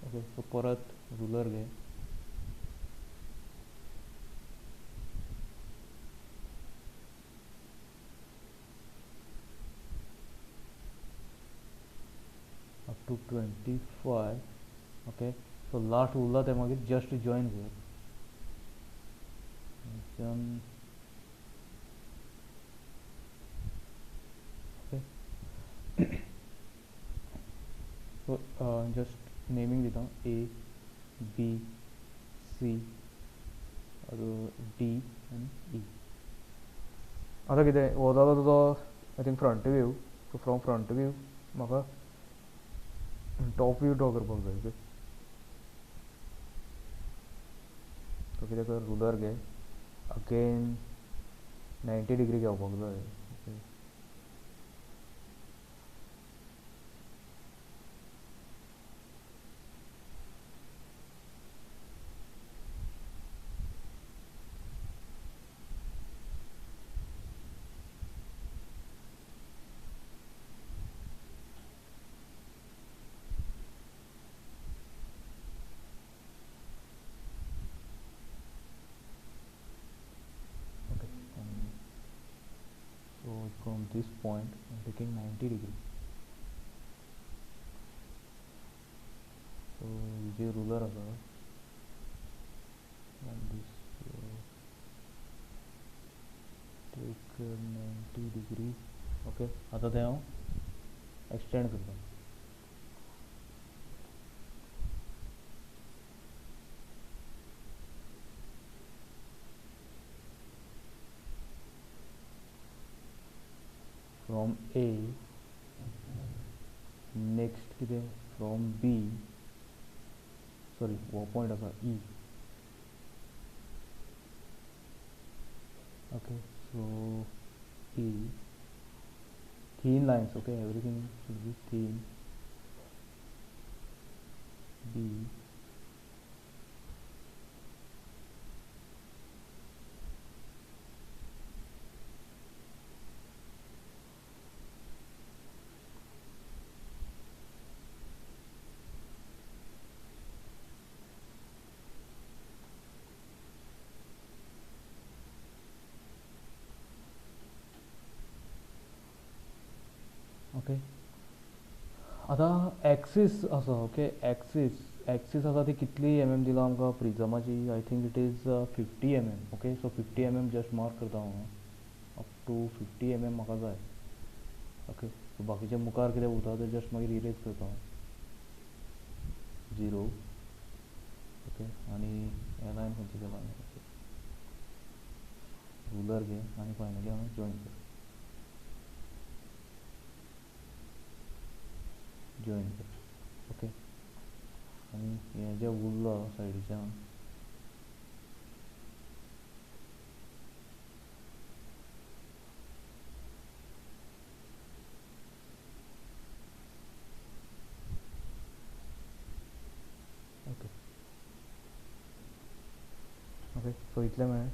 ओके, सो परत रुलर घे. Up to 25. Okay, so last उरला ते मागीर जस्ट जॉइन कर. ओके, सो जस्ट नेमिंग दिता ए बी सी डी आनी ई. आतां कितें हो जालो तुजो I think front view. So from front view म्हाका टॉप व्यू ड्रॉ करपाक जाय. ओके, सो कितें कर, रुलर घे. अगेन 90 degree घेवपाक जाय. Okay, okay. So from this point I'm taking 90 degree. So जे रुलर आसा and this take 90 degree. Okay, आतां तें हांव एक्सटेंड करता. फ्रॉम ए नेक्स्ट कितें फ्रॉम बी, सॉरी हो पॉइंट आसा E. Okay, so E thin lines. Okay, everything should be thin. B okay. आतां एक्सीस आसा. ओके, एक्सीस आसा ती कितली दिला आमकां प्रिजमाची. I think it is 50 okay, so 50 just mark करता हांव. अप टू 50 म्हाका जाय. ओके, सो बाकीचे मुखार कितें उरता तें जस्ट मागीर इरेज करता हांव. 0. ओके, आनी हे लायन खंयची गेला. रुलर घे आनी फायनली हांव जॉइन कर. जॉइन कर. ओके, आनी हें जें उरलो सायडीच्यान ओके. ओके, सो इतलें मेळ्ळें.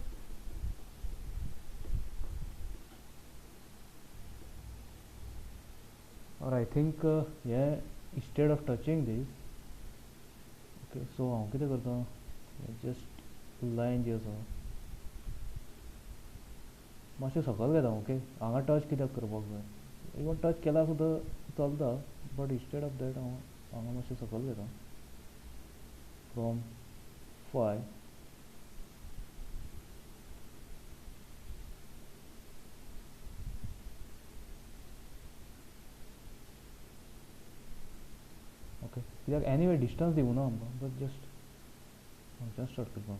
और आई थिंक हे instead of touching this. Okay, so हांव कितें करता, जस्ट लायन जी आसा मातशें सकयल घेता. ओके, हांगा टच कित्याक करपाक जाय. इवन टच केल्यार सुद्दां चलता, बट इंस्टेड ऑफ दॅट हांव हांगा मातशें सकयल घेता. फ्रॉम 5. ओके, कित्याक एनीवे डिस्टन्स दिवना आमकां, बट जस्ट हांगच्यान स्टार्ट करता.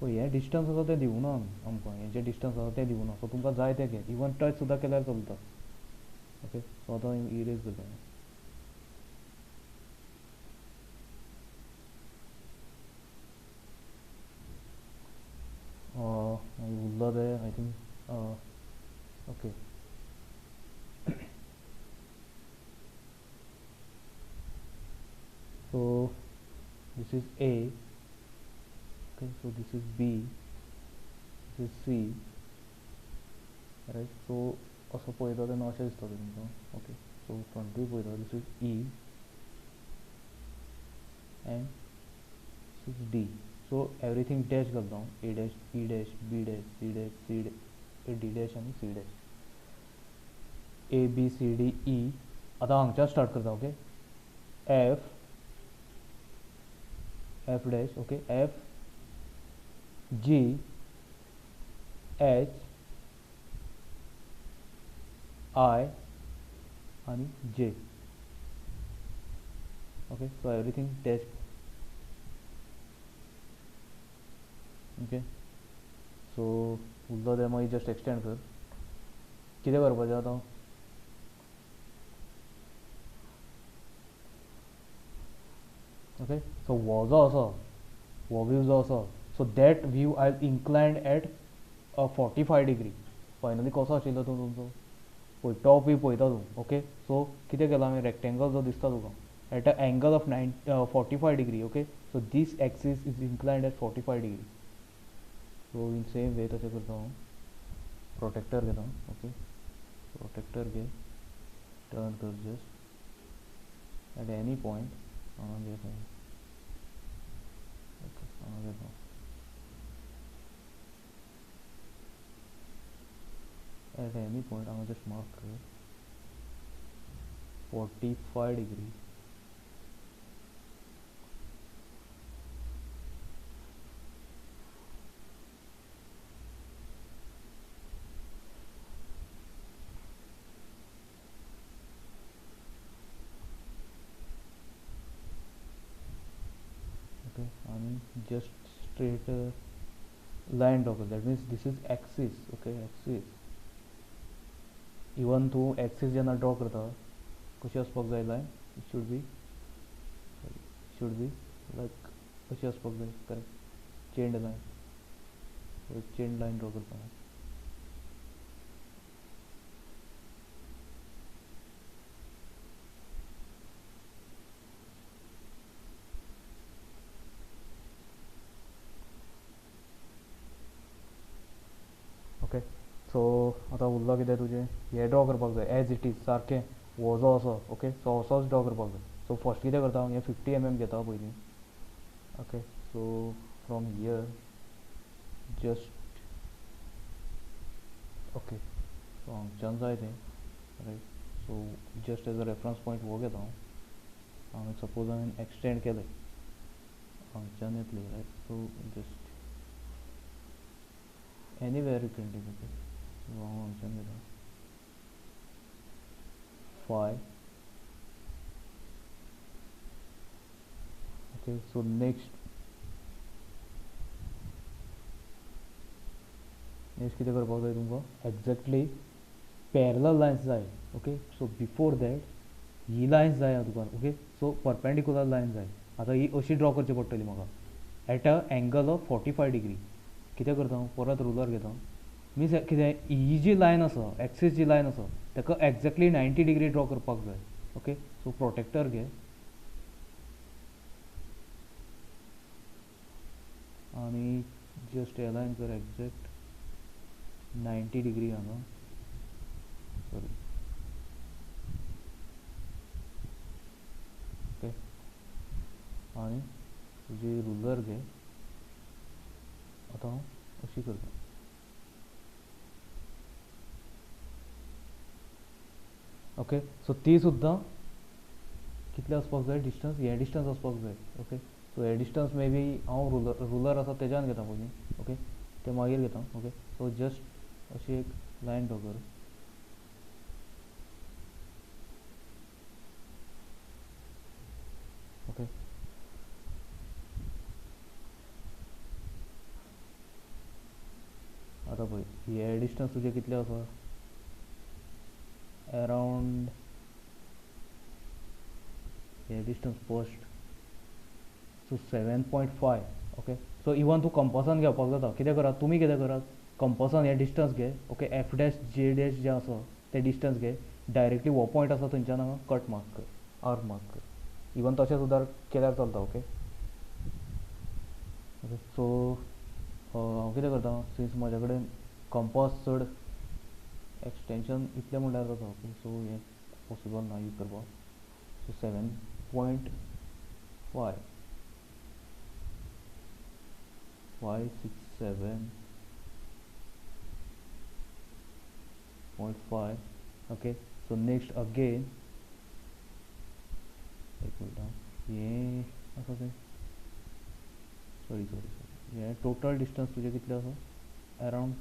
पळय हें डिस्टन्स आसा तें दिवना आमकां, हें डिस्टन्स आसा तें दिवना. सो तुमकां जाय तें घे, इवन टच सुद्दां केल्यार चलता. ओके, सो आतां इरेज करता. उरला तें I think. Okay, so this is A. Okay, so this is B, this is C, right? So असो पळयता तेन्ना अशें दिसता तुमकां. ओके, सो फ्रंटूय पळयता, this is E and this is D. So everything dash घालता हांव, A dash, E dash, B dash, C dash, C dash, D dash आनी C dash. A B C D E. आतां हांगच्यान स्टार्ट करता. Okay, F F dash. Okay, F G H I and J. Okay, so everything dash. Okay, so उरलो तें मागीर just extend कर. कितें करपाचें आतां? ओके, सो हो जो आसा, हो व्यू जो आसा, so that view I inclined at 45 degree. Finally कसो आशिल्लो तूं तुमचो पळय, टॉप व्यू पळयता तूं. ओके, सो कितें केलां हांवें, रेक्टेंगल जो दिसता तुका at a angle of 45 degree. Okay, so this axis is inclined at 45 degree. So in same way तशें करता हांव. प्रोटेक्टर घेता. ओके, प्रोटेक्टर घे, टर्न कर जस्ट एट एनी पॉयंट. हांगा घेता. ओके, हांगा घेता. एट एनी पॉइंट हांगा जस्ट मार्क कर 45 डिग्री. ओके, आणि जस्ट स्ट्रेट लाइन ड्रॉ कर. That means this is axis. Okay, axis. Even तूं एक्सीस जेन्ना ड्रॉ करता कशी आसपाक जाय line, it should be like कशी आसपाक जाय. Correct, chain line. Chain line draw करता. ओके, सो आतां उरला कितें तुजें, हें ड्रॉ करपाक जाय एज इट इज सारकें हो जो आसा. ओके, सो असोच ड्रॉ करपाक जाय. सो फर्स्ट कितें करता हांव, हें 50 mm घेता पयलीं. Okay, so from here just. Okay, so हांगच्यान जाय तें. Right, so just as a reference point हो घेता हांव. सपोज हांवें एक्सटेंड केलें, हांगच्यान येतली. Right, so just anywhere you can take. Okay, so हांगच्यान घेता 5. ओके, सो नेक्स्ट कितें करपाक जाय तुमकां, एक्झॅक्टली पॅरलल लायन्स जाय. ओके, सो बिफोर दॅट ही लायन्स जाय तुका. ओके, सो परपेंडिक्युलर लायन जाय. आतां ही अशी ड्रॉ करची पडटली म्हाका eight a angle of 45 degree. कितें करता हांव, परत रुलर घेता. मीन्स कितें, ही जी लायन आसा, एक्सीस जी लायन आसा, ताका एक्झॅक्टली 90 डिग्री ड्रॉ करपाक जाय. ओके, सो प्रोटेक्टर घे आनी जस्ट अलायन कर एक्झॅक्ट 90 डिग्री हांगा. सॉरी. ओके, आनी तुजी रुलर घे. आतां हांव अशी करता. ओके, सो ती सुद्दां कितले आसपाक जाय डिस्टन्स, हें डिस्टन्स आसपाक जाय. ओके, सो हे डिस्टन्स मे बी हांव रुलर आसा तेज्यान घेता पयलीं. ओके, ते मागीर घेता. ओके, सो जस्ट अशी एक लायन ड्रॉ कर. ओके, आतां पळय हे डिस्टन्स तुजें कितलें आसा अरावंड हे distance first so 7.5 okay so even तूं कंपासान घेवपाक जाता कितें करात तुमी कितें करात कंपासान हे डिस्टन्स घे ओके एफ डॅश जे डॅश जें आसा तें डिस्टन्स घे डायरेक्टली हो पॉयंट आसा थंयच्यान हांगा कट मार्क कर आर्क मार्क कर इवन तशें सुद्दां केल्यार चलता ओके ओके सो हांव कितें करता सिन्स म्हाजे कडेन कंपास चड एक्सटेंशन इतलें म्हणल्यार जाता ओके सो हें पॉसिबल ना यूज करपाक सो 7.5 567.5 ओके सो नेक्स्ट अगेन एक मिनट हें आसा तें सॉरी हें टोटल डिस्टन्स तुजें कितलें आसा अरावंड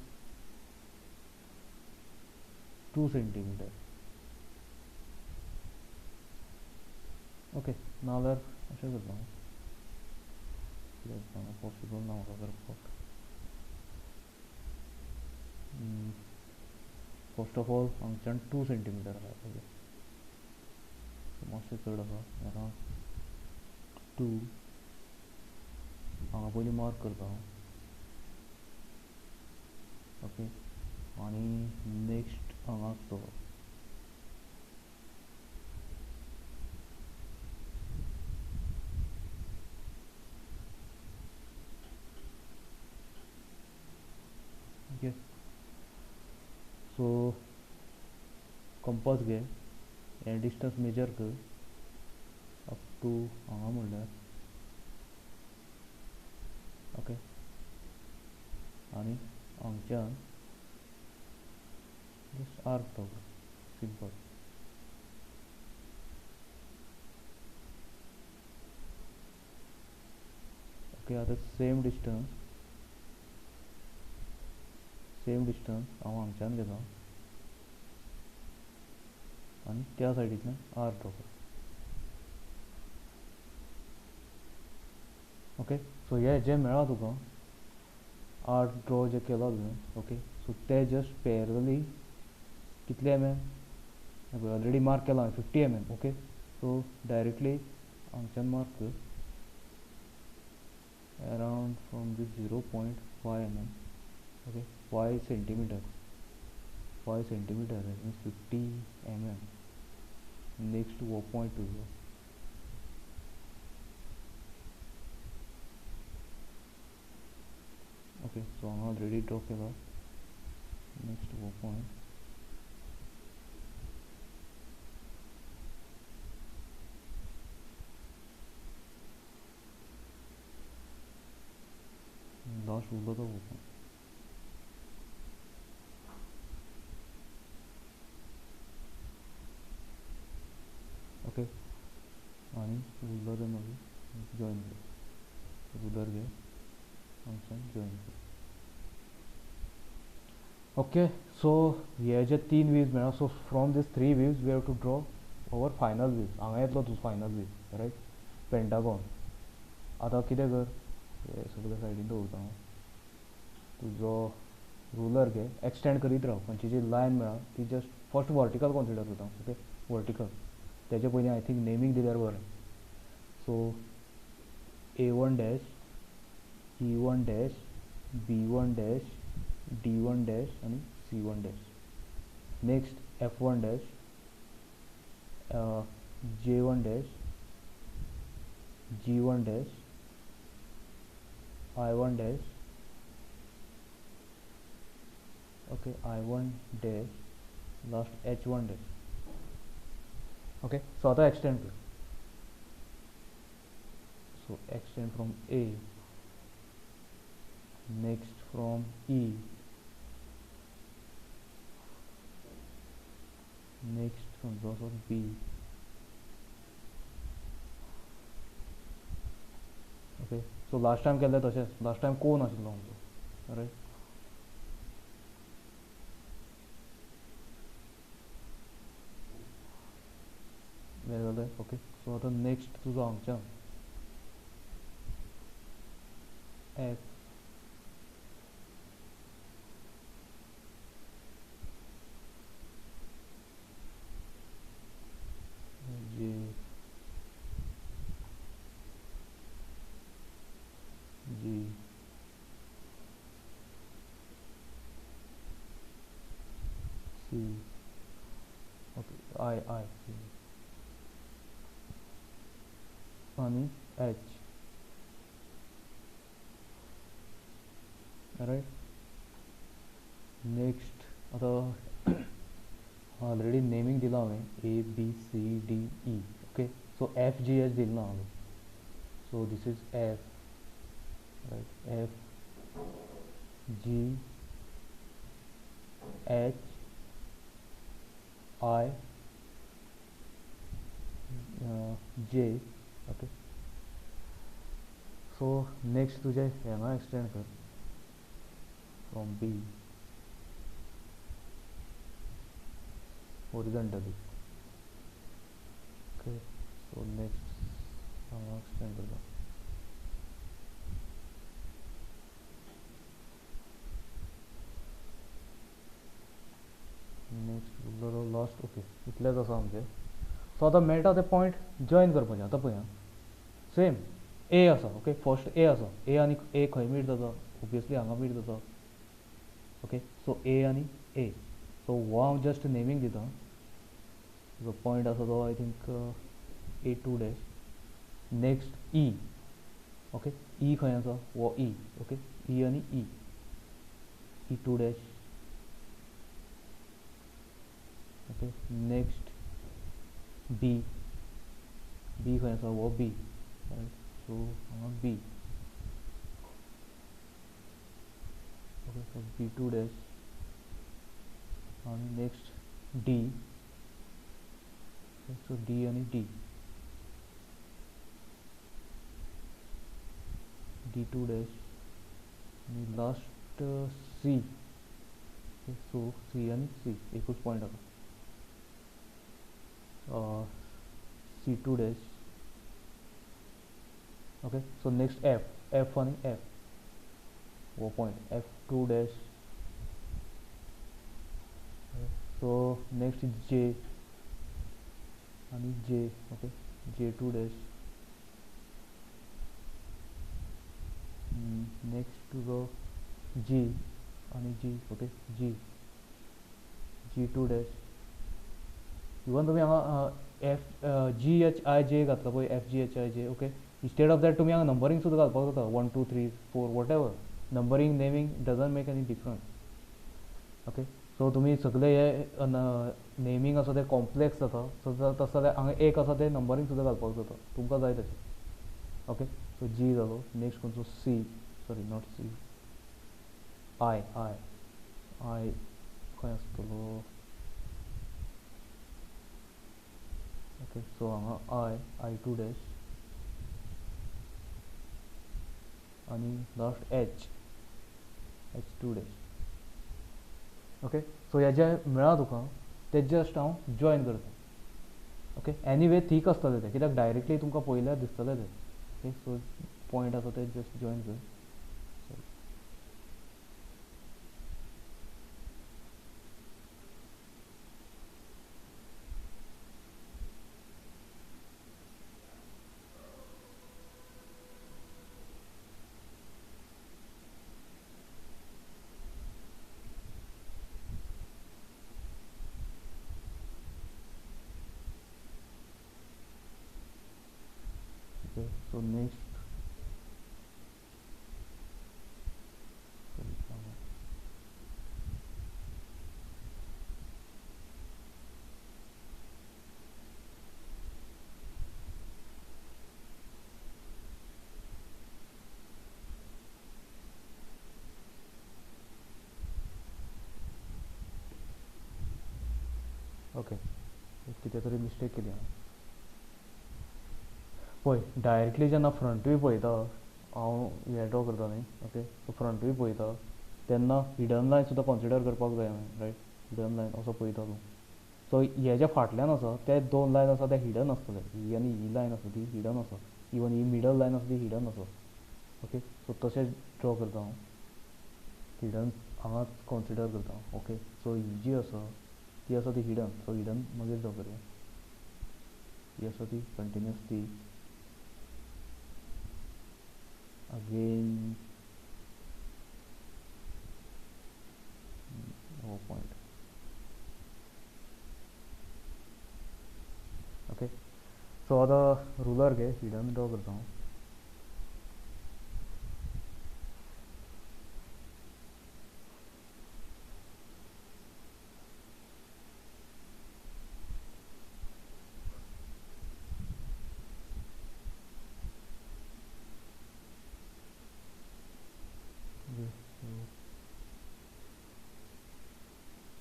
2 सेंटीमीटर ओके नाल्यार अशें करता हांव पॉसिबल ना म्हाका करपाक फर्स्ट ऑफ ऑल हांगच्यान 2 सेंटीमीटर आसा ओके मातशें चड आसा अरावंड 2 हांगा पयलीं मार्क करता हांव ओके आनी नेक्स्ट हांगा आसतलो ओके सो कंपास घे हें डिस्टन्स मेजर कर अप टू हांगा म्हणल्यार ओके आनी हांगच्यान जस्ट आर्क दवर सिंपल ओके आतां सेम डिस्टन्स हांव हांगच्यान घेता आनी त्या सायडींतल्यान आर्क दवर ओके सो हे जें मेळ्ळा तुका आर्क ड्रॉ जें केला तुवें ओके सो ते जस्ट पॅरली कितले ऑलरेडी मार्क केला हांवें 50 ओके सो डायरेक्टली हांगच्यान मार्क कर around from this 0.5 okay 5 centimetre means 50 next वो पॉयंट तुजो ओके सो हांगा ऑलरेडी ड्रॉ केला नेक्स्ट वो पॉयंट लास्ट उरलो तो वो पॉयंट ओके आनी उरलो तें मागीर जॉइन कर रुलर घे हांगच्यान जॉइन कर ओके सो हे जे 3 व्यूज मेळ्ळा so from this 3 views we have to draw our final views हांगा येतलो तुजो फायनल व्यू रायट पेंटागॉन आतां कितें कर हे सगळे सायडीन दवरता हांव तुजो रुलर घे एक्सटेंड करीत राव खंयची जी लायन मेळ्ळा ती जस्ट फर्स्ट वर्टिकल कन्सिडर करता ओके वर्टिकल तेजे पयलीं आय थिंक नेमींग दिल्यार बरें सो A1 dash E1 dash B1 dash D1 dash आनी C1 dash next F1 dash J1 dash G1 dash I1 dash okay I1 dash last H1 dash okay so आतां extend कर so extend from A next from E next from those of B okay so last time केलें तशेंच last time कोन आशिल्लो आमचो riot हें जालें okay so आतां next तुजो हांगच्यान F C. Okay, I C आणि H. राईट. नेक्स्ट आता ऑलरेडी नेमिंग दिला हांवें ABCDE. ओके, सो FGH दिल ना हांवें. So this is F, right. FGHIJ. Okay, so next तुझे हांगा एक्सटेंड कर from B horizontally. Okay, so next हांगा एक्सटेंड करता. नेक्स्ट उरलो लास्ट. ओके, इतलेंच आसा आमचें. सो आतां मेळटा ते पॉयंट जॉयन करपाचें. आतां पळय, सेम ए आसा. ओके, फर्स्ट ए आसा. ए आनी ए खंय मीट जाता? ऑब्वियसली हांगा मीट जाता. ओके, सो ए आनी ए. सो हो हांव जस्ट नेमींग दिता. जो पॉयंट आसा तो I think A2 dash. Next E. Okay, E खंय आसा? हो ई. ओके, ई आनी E. E2 dash. Okay, next B. B खंय आसा? हो बी. सो हांगा B. Okay, so B2 dash. आणि नेक्स्ट डी. सो डी आणि डी. D2 dash. आणि लास्ट सी. सो सी आणि सी एकूच पॉयंट आसा. C2 dash. Okay, so next F आणि एफ. वो point F2 dash. So next जे आणि जे. Okay, J2 dash. नेक्स्ट तुजो जी आणि जी. Okay, G2 dash. इवन तुम्ही हांगा FGHIJ घातला पळय, FGHIJ. Okay, instead of that तुमी हांगा नंबरींग सुद्दां घालपाक जाता. 1 2 3 4 whatever. Numbering naming doesn't make any difference. Okay, so तुमी सगळे हे नेमींग आसा ते कॉम्प्लेक्स जाता. सो तस जाल्यार हांगा एक आसा ते नंबरींग सुद्दां घालपाक जाता तुमकां जाय तशें. ओके, सो जी जालो. नेक्स्ट खंयचो? सी. सॉरी, नॉट सी. आय खंय आसतलो? ओके, सो हांगा I2 डॅश. आणि last H2 dash. Okay, so हे जे मेळ्ळा तुका ते जस्ट हांव जॉयन करता. ओके, एनीवे थीक आसतलें तें, कित्याक डायरेक्टली तुमकां पळयल्यार दिसतलें तें. ओके, सो पॉयंट आसा ते जस्ट जॉयन कर. Okay, so next. ओके, कितें तरी मिस्टेक केली हांवें. पळय, डायरेक्टली जेन्ना फ्रंट व्यू पळयता हांव हे ड्रॉ करता न्ही. ओके, सो फ्रंट व्यू पळयता तेन्ना हिडन लायन सुद्दां कन्सिडर करपाक जाय हांवें. रायट, हिडन लायन असो पळयता तूं. सो हे जे फाटल्यान आसा ते 2 लायन आसा ते हिडन आसतले. ही आनी ही लायन आसा ती हिडन आसा. इवन ही मिडल लायन आसा ती हिडन आसा. ओके, सो तशें ड्रॉ करता हांव. हिडन हांगा कन्सिडर करता. ओके, सो ही जी आसा ती आसा ती हिडन. सो हिडन मागीर ड्रॉ करया. ही आसा ती कंटिन्युअस ती. अगेन हो पॉयंट. सो आतां रुलर घे, हिडन ड्रॉ करता हांव.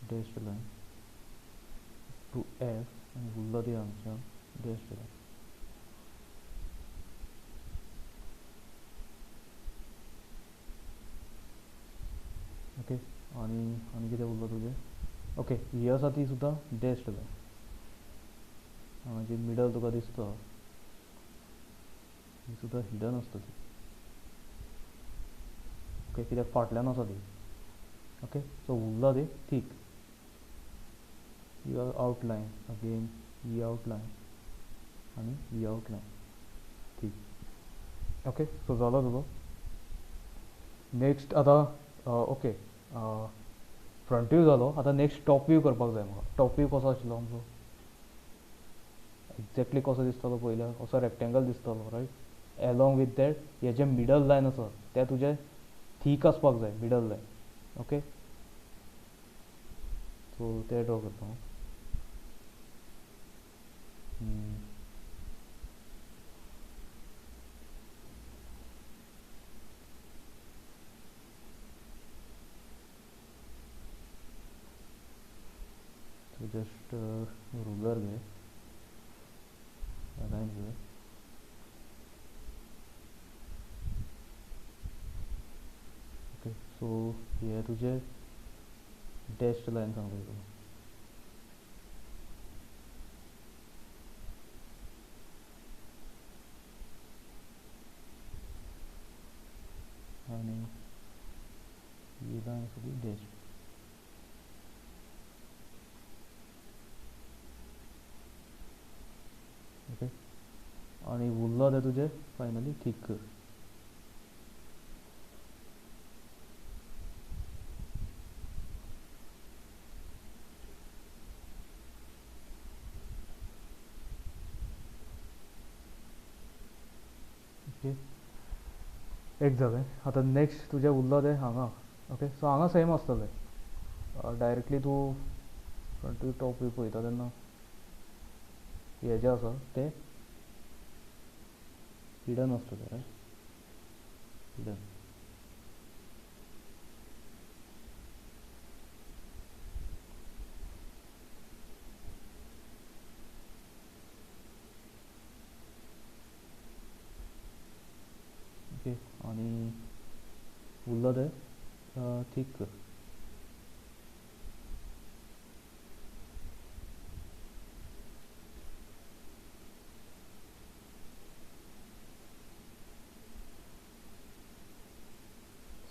डॅश लायन टू एफ आनी उरलो ती हांगच्यान डॅश लायन. ओके, आनी कितें उरलो तुजें? ओके, ही आसा ती सुद्दां डॅश लायन. जी मिडल तुका दिसता ही सुद्दां हिडन आसता ती. ओके, कित्याक फाटल्यान आसा ती. ओके, सो उरला ती थीक. ही आउटलायन अगेन, ही आउटलायन आनी ही आउटलायन थीक. ओके, सो जालो तुजो. नेक्स्ट आतां ओके, फ्रंट व्यू जालो. आतां नेक्स्ट टॉप व्यू करपाक जाय म्हाका. टॉप व्यू कसो आशिल्लो आमचो? एक्झॅक्टली कसो दिसतालो पयल्यार? असो रेक्टेंगल दिसतालो, रायट? एलोंग वीथ दॅट हे जे मिडल लायन आसा ते तुजे थीक आसपाक जाय, मिडल लायन. ओके, सो ते ड्रॉ करता हांव. सो जस्ट रुलर घे, लायन घे. ओके, सो हे तुजे डॅश लायन सांगता तुका. आनी ही लायन आसा ती डॅश. ओके, आनी उरलो ते तुजे फायनली थीक कर. ओके, एक जालें. आतां नेक्स्ट तुजें उरलो तें हांगा. ओके, सो हांगा सेम आसतलें. डायरेक्टली तूं फ्रंट व्यू टॉप व्यू पळयता तेन्ना हे जे आसा ते हिडन आसतले, रायट? हिडन. ओके, आनी उरलो तें थीक कर.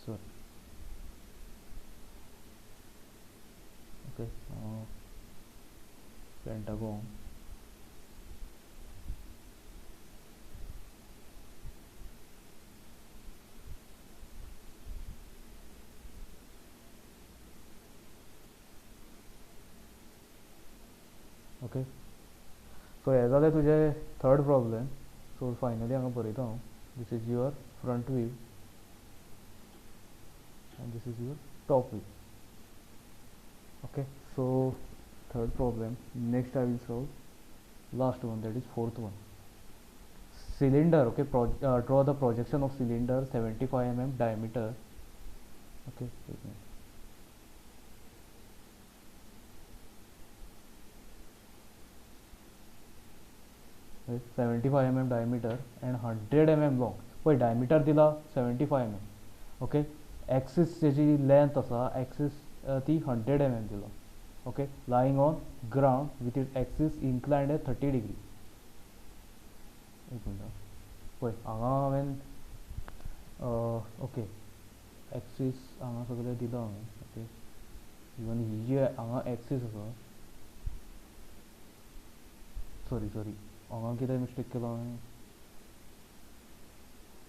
Sorry. Okay, pentagon. Okay, so हे जालें तुजें थर्ड प्रॉब्लेम. सो फायनली हांगा बरयता हांव. दीस is your front view and this is your top view. Okay, so third problem. Next I will solve last one, that is fourth one. Cylinder. Okay, draw the projection of cylinder 75 mm diameter. Okay, wait a minute. 75 mm diameter and 100 mm long. पळय diameter दिला 75 mm. Okay, axis जेची length आसा axis ती 100 mm दिला. Okay, lying on ground with it axis inclined at 30 degree. एक minute पळय हांगा हांवें ओके एक्सिस हांगा सगळें दिला हांवें. ओके, इवन ही जी हांगा एक्सिस आसा, सॉरी हांगा कितें मिस्टेक केलो हांवें.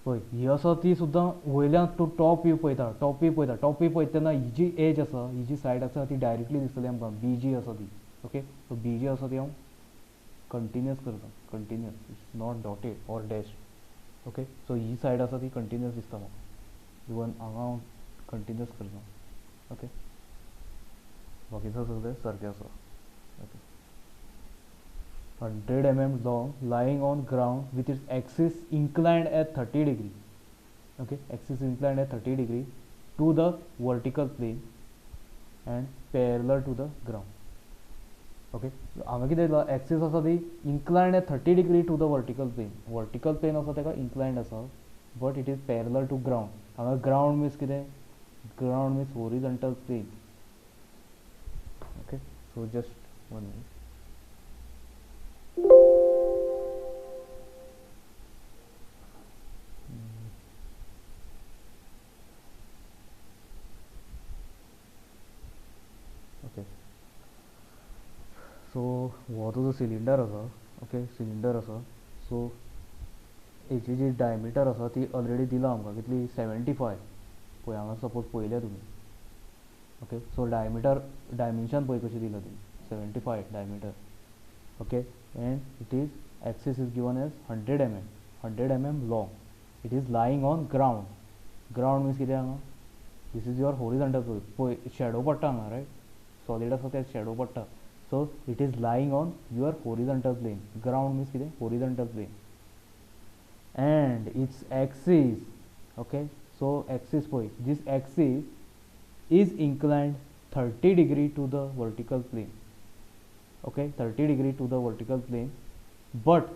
पळय ही आसा ती सुद्दां वयल्यान तूं टॉप व्यू पळयता, टॉप व्यू पळयता तेन्ना ही जी एज आसा, ही जी सायड आसा ती डायरेक्टली दिसतली आमकां. बी जी आसा ती. ओके, सो बी जी आसा ती हांव कंटिन्यूअस करता, continuous, it's not dotted or dash. Okay, so he side आसा ती कंटिन्यूअस दिसता म्हाका. इवन हांगा हांव कंटिन्यूअस करता. ओके, बाकीचं सगळें सारकें आसा. Okay, 100 mm long, lying on ground with its axis inclined at 30 degree. Okay, axis inclined at 30 degree to the vertical plane and parallel to the ground. Okay, हांगा कितें येयला, एक्सीस आसा ती inclined at 30 degree to the vertical plane. Vertical plane आसा तेका inclined आसा, but it is parallel to ground. हांगा ground means कितें, ground means horizontal plane. Okay, so just 1 minute. Okay, so हो तुजो सिलिंडर आसा. ओके, सिलिंडर आसा. सो हेची जी डायमिटर आसा ती ऑलरेडी दिला आमकां, कितली 75. पळय हांगा सपोज पळयल्या तुमी. ओके, सो डायमेंशन पळय कशी दिला ती, 75 diameter. Okay, and it is axis is given as 100 mm, 100 mm long. It is lying on ground. Ground means कितें हांगा, दिस इज युअर हॉरिझॉन्टल. पळय शॅडो पडटा हांगा, रायट. सॉलिड आसा ते शॅडो पडटा. So it is lying on your horizontal plane. Ground means कितें, horizontal plane. And its axis, okay, so axis poi, this axis is inclined 30 degree to the vertical plane. Okay, 30 degree to the vertical plane, but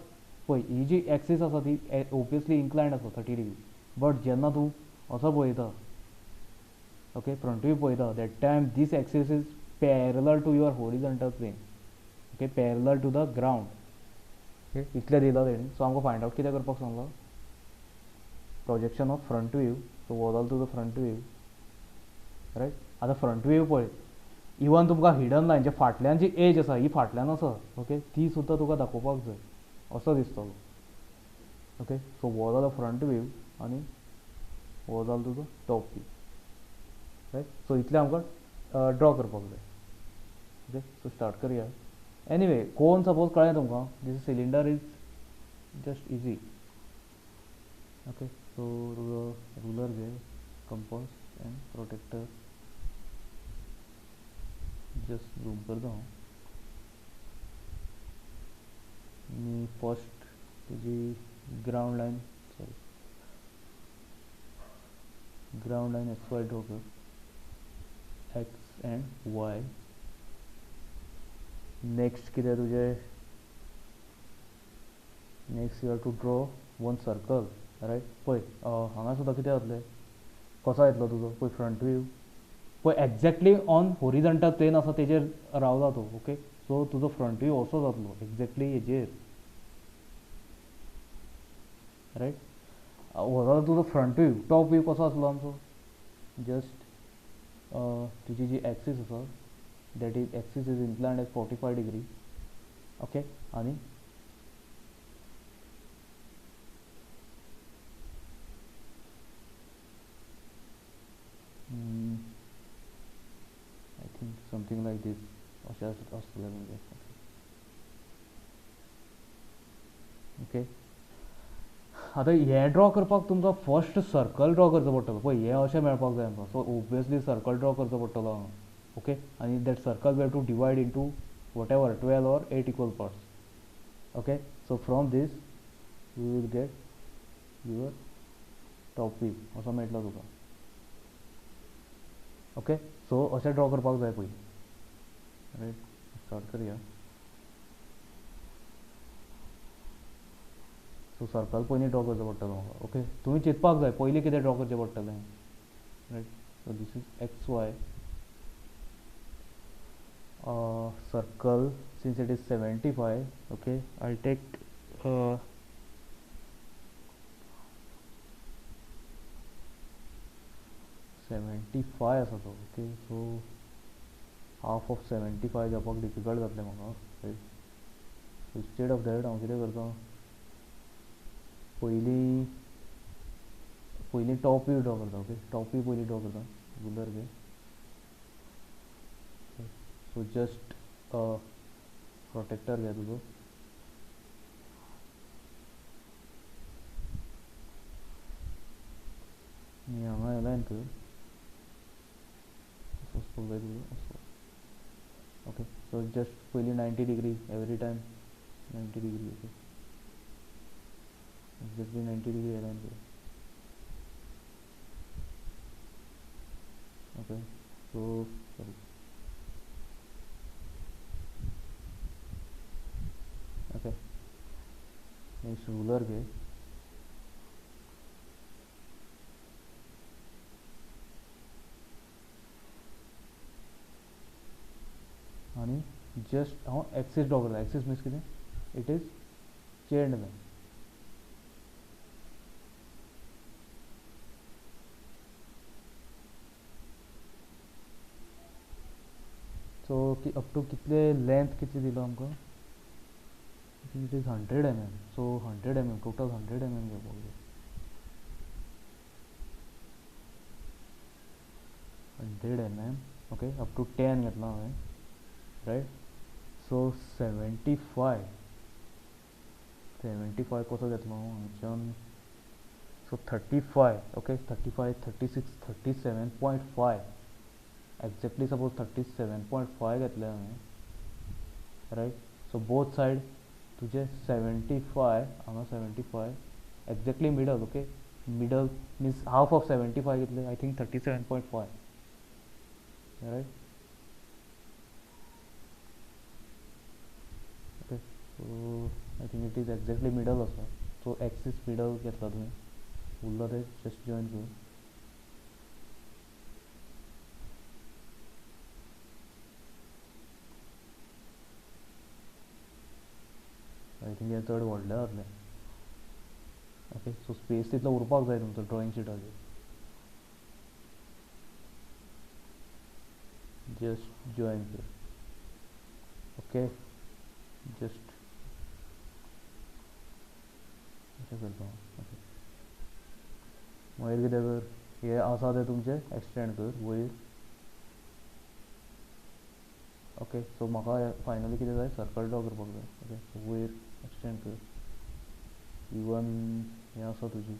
poi ही जी axis आसा ती obviously inclined आसा 30 degree. but जेन्ना तूं असो पळयता, okay, front view पळयता, that time this axis is parallel to your horizontal plane. Okay, parallel to the ground. इतलें दिला तेणी. सो आमकां फायंड आवट कितें करपाक सांगला, projection of front view. So वो जालो तुजो फ्रंट व्यू, रायट. आतां फ्रंट व्यू पळय, इवन तुमकां हिडन लायन जे फाटल्यान जी एज आसा ही फाटल्यान आसा, ओके, ती सुद्दां तुका दाखोवपाक जाय असो दिसतलो. ओके, सो वो जालो फ्रंट व्यू आनी वो जालो तुजो टॉप व्यू, रायट. सो इतलें आमकां ड्रॉ करपाक जाय. ओके, सो स्टार्ट करया. एनीवे, कोन सपोज कळ्ळें तुमकां, this cylinder is just easy. Okay, so ruler घे, compass and protractor. Just zoom करता हांव. आनी फर्स्ट तुजी ground line, sorry, ground line X Y draw कर. X and Y. नेक्स्ट कितें तुजें, next you have to draw one circle, right. पळय हांगा सुद्दां कितें जातलें, कसो येतलो तुजो, पळय फ्रंट व्यू पळय एक्झॅक्टली ऑन हॉरिझॉन्टल प्लेन आसा तेजेर रावला तो. ओके, सो तुजो फ्रंट व्यू असो जातलो एक्झॅक्टली हेजेर, रायट. हो जालो तुजो फ्रंट व्यू. टॉप व्यू कसो आसलो आमचो, जस्ट तुजी जी एक्सीस आसा, that is axis is inclined at 45 degree. Okay, आणि I think something like this अशें आसतलें म्हणजे. ओके, आतां हें ड्रॉ करपाक तुमकां फर्स्ट सर्कल ड्रॉ करचो पडटलो. पळय हें अशें मेळपाक जाय आमकां. सो ओबियसली सर्कल ड्रॉ करचो पडटलो हांगा. ओके, आणि that circle we have to divide into whatever 12 or 8 equal parts. Okay, so from this you will get your top view असो मेळटलो तुका. ओके, सो अशें ड्रॉ करपाक जाय पयलीं, रायट. स्टार्ट करया. सो सर्कल पयलीं ड्रॉ करचो पडटलो म्हाका. ओके, तुमी चिंतपाक जाय पयलीं कितें ड्रॉ करचें पडटलें, right. So this is X Y. Circle, since it is 75, okay, I'll take 75 आसा तो. ओके, सो हाफ ऑफ 75 जावपाक डिफिकल्ट जातलें म्हाका, right. So instead of that हांव कितें करता, पयलीं टॉप व्यू ड्रॉ करता. ओके, टॉप व्यू पयलीं ड्रॉ करता. रुलर घे. सो जस्ट प्रोटेक्टर घे तुजो. आनी हांगा अलायन कर तसोच जाय तुजो असो. ओके सो जस्ट पयलीं 90 degree every time 90 degree. Okay exactly 90 degree align कर. Okay so sorry. Okay next ruler घे. आनी जस्ट हांव एक्सीस ड्रॉ करता. एक्सीस मीन्स कितें? It is chain line. So up to कितले लेंथ कितली दिलो आमकां? It is 100 mm. सो 100 mm टोटल 100 mm घेवपाक जाय. 100 mm. ओके अप टू 10 घेतला हांवें रायट. सो 75 कसो घेतलो हांगच्यान. सो 35. ओके 35 36 37.5 एक्झॅक्टली सपोज 37.5 घेतले हांवें रायट. सो बोथ सायड तुजे 75 हांगा 75 exactly middle. Okay middle means half of 75 कितले? I think 37.5 right. Okay so I think it is exactly middle आसा. सो एक्सीस मिडल घेतला तुवें. उरला ते जस्ट जॉइन कर. आय थिंक हे चड व्हडलें जातलें. ओके सो स्पेस तितलो उरपाक जाय तुमचो ड्रॉइंग शिटाचेर. जस्ट जॉइन कर. ओके जस्ट अशें करता हांव. ओके मागीर कितें कर? हे आसा ते तुमचे एक्सटेंड कर वयर. ओके सो म्हाका फायनली कितें जाय? सर्कल ड्रॉ करपाक जाय. ओके सो वयर एक्सटेंड कर. इवन हें आसा तुजी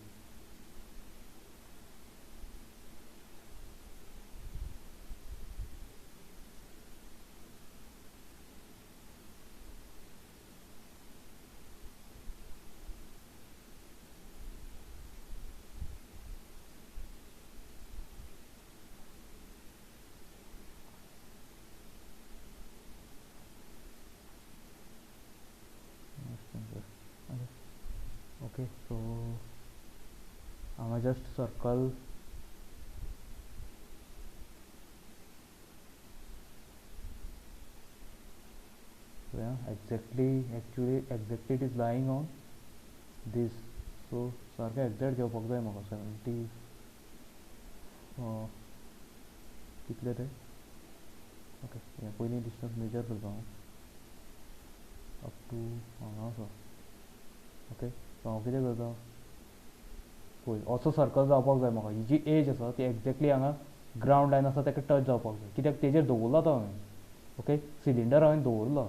ओके सो हांगा just circle exactly it is lying on this. So सारकें एक्झॅक्ट घेवपाक जाय म्हाका. 70 कितले ते? ओके हें पयलीं डिस्टन्स मेजर करता हांव अप टू हांगा आसा. ओके सो हांव कितें करता? पळय असो सर्कल जावपाक जाय म्हाका. ही जी एज आसा ती एक्झॅक्टली हांगा ग्रावंड लायन आसा तेका टच जावपाक जाय. कित्याक तेजेर दवरला तो हांवें. ओके सिलिंडर हांवें दवरला.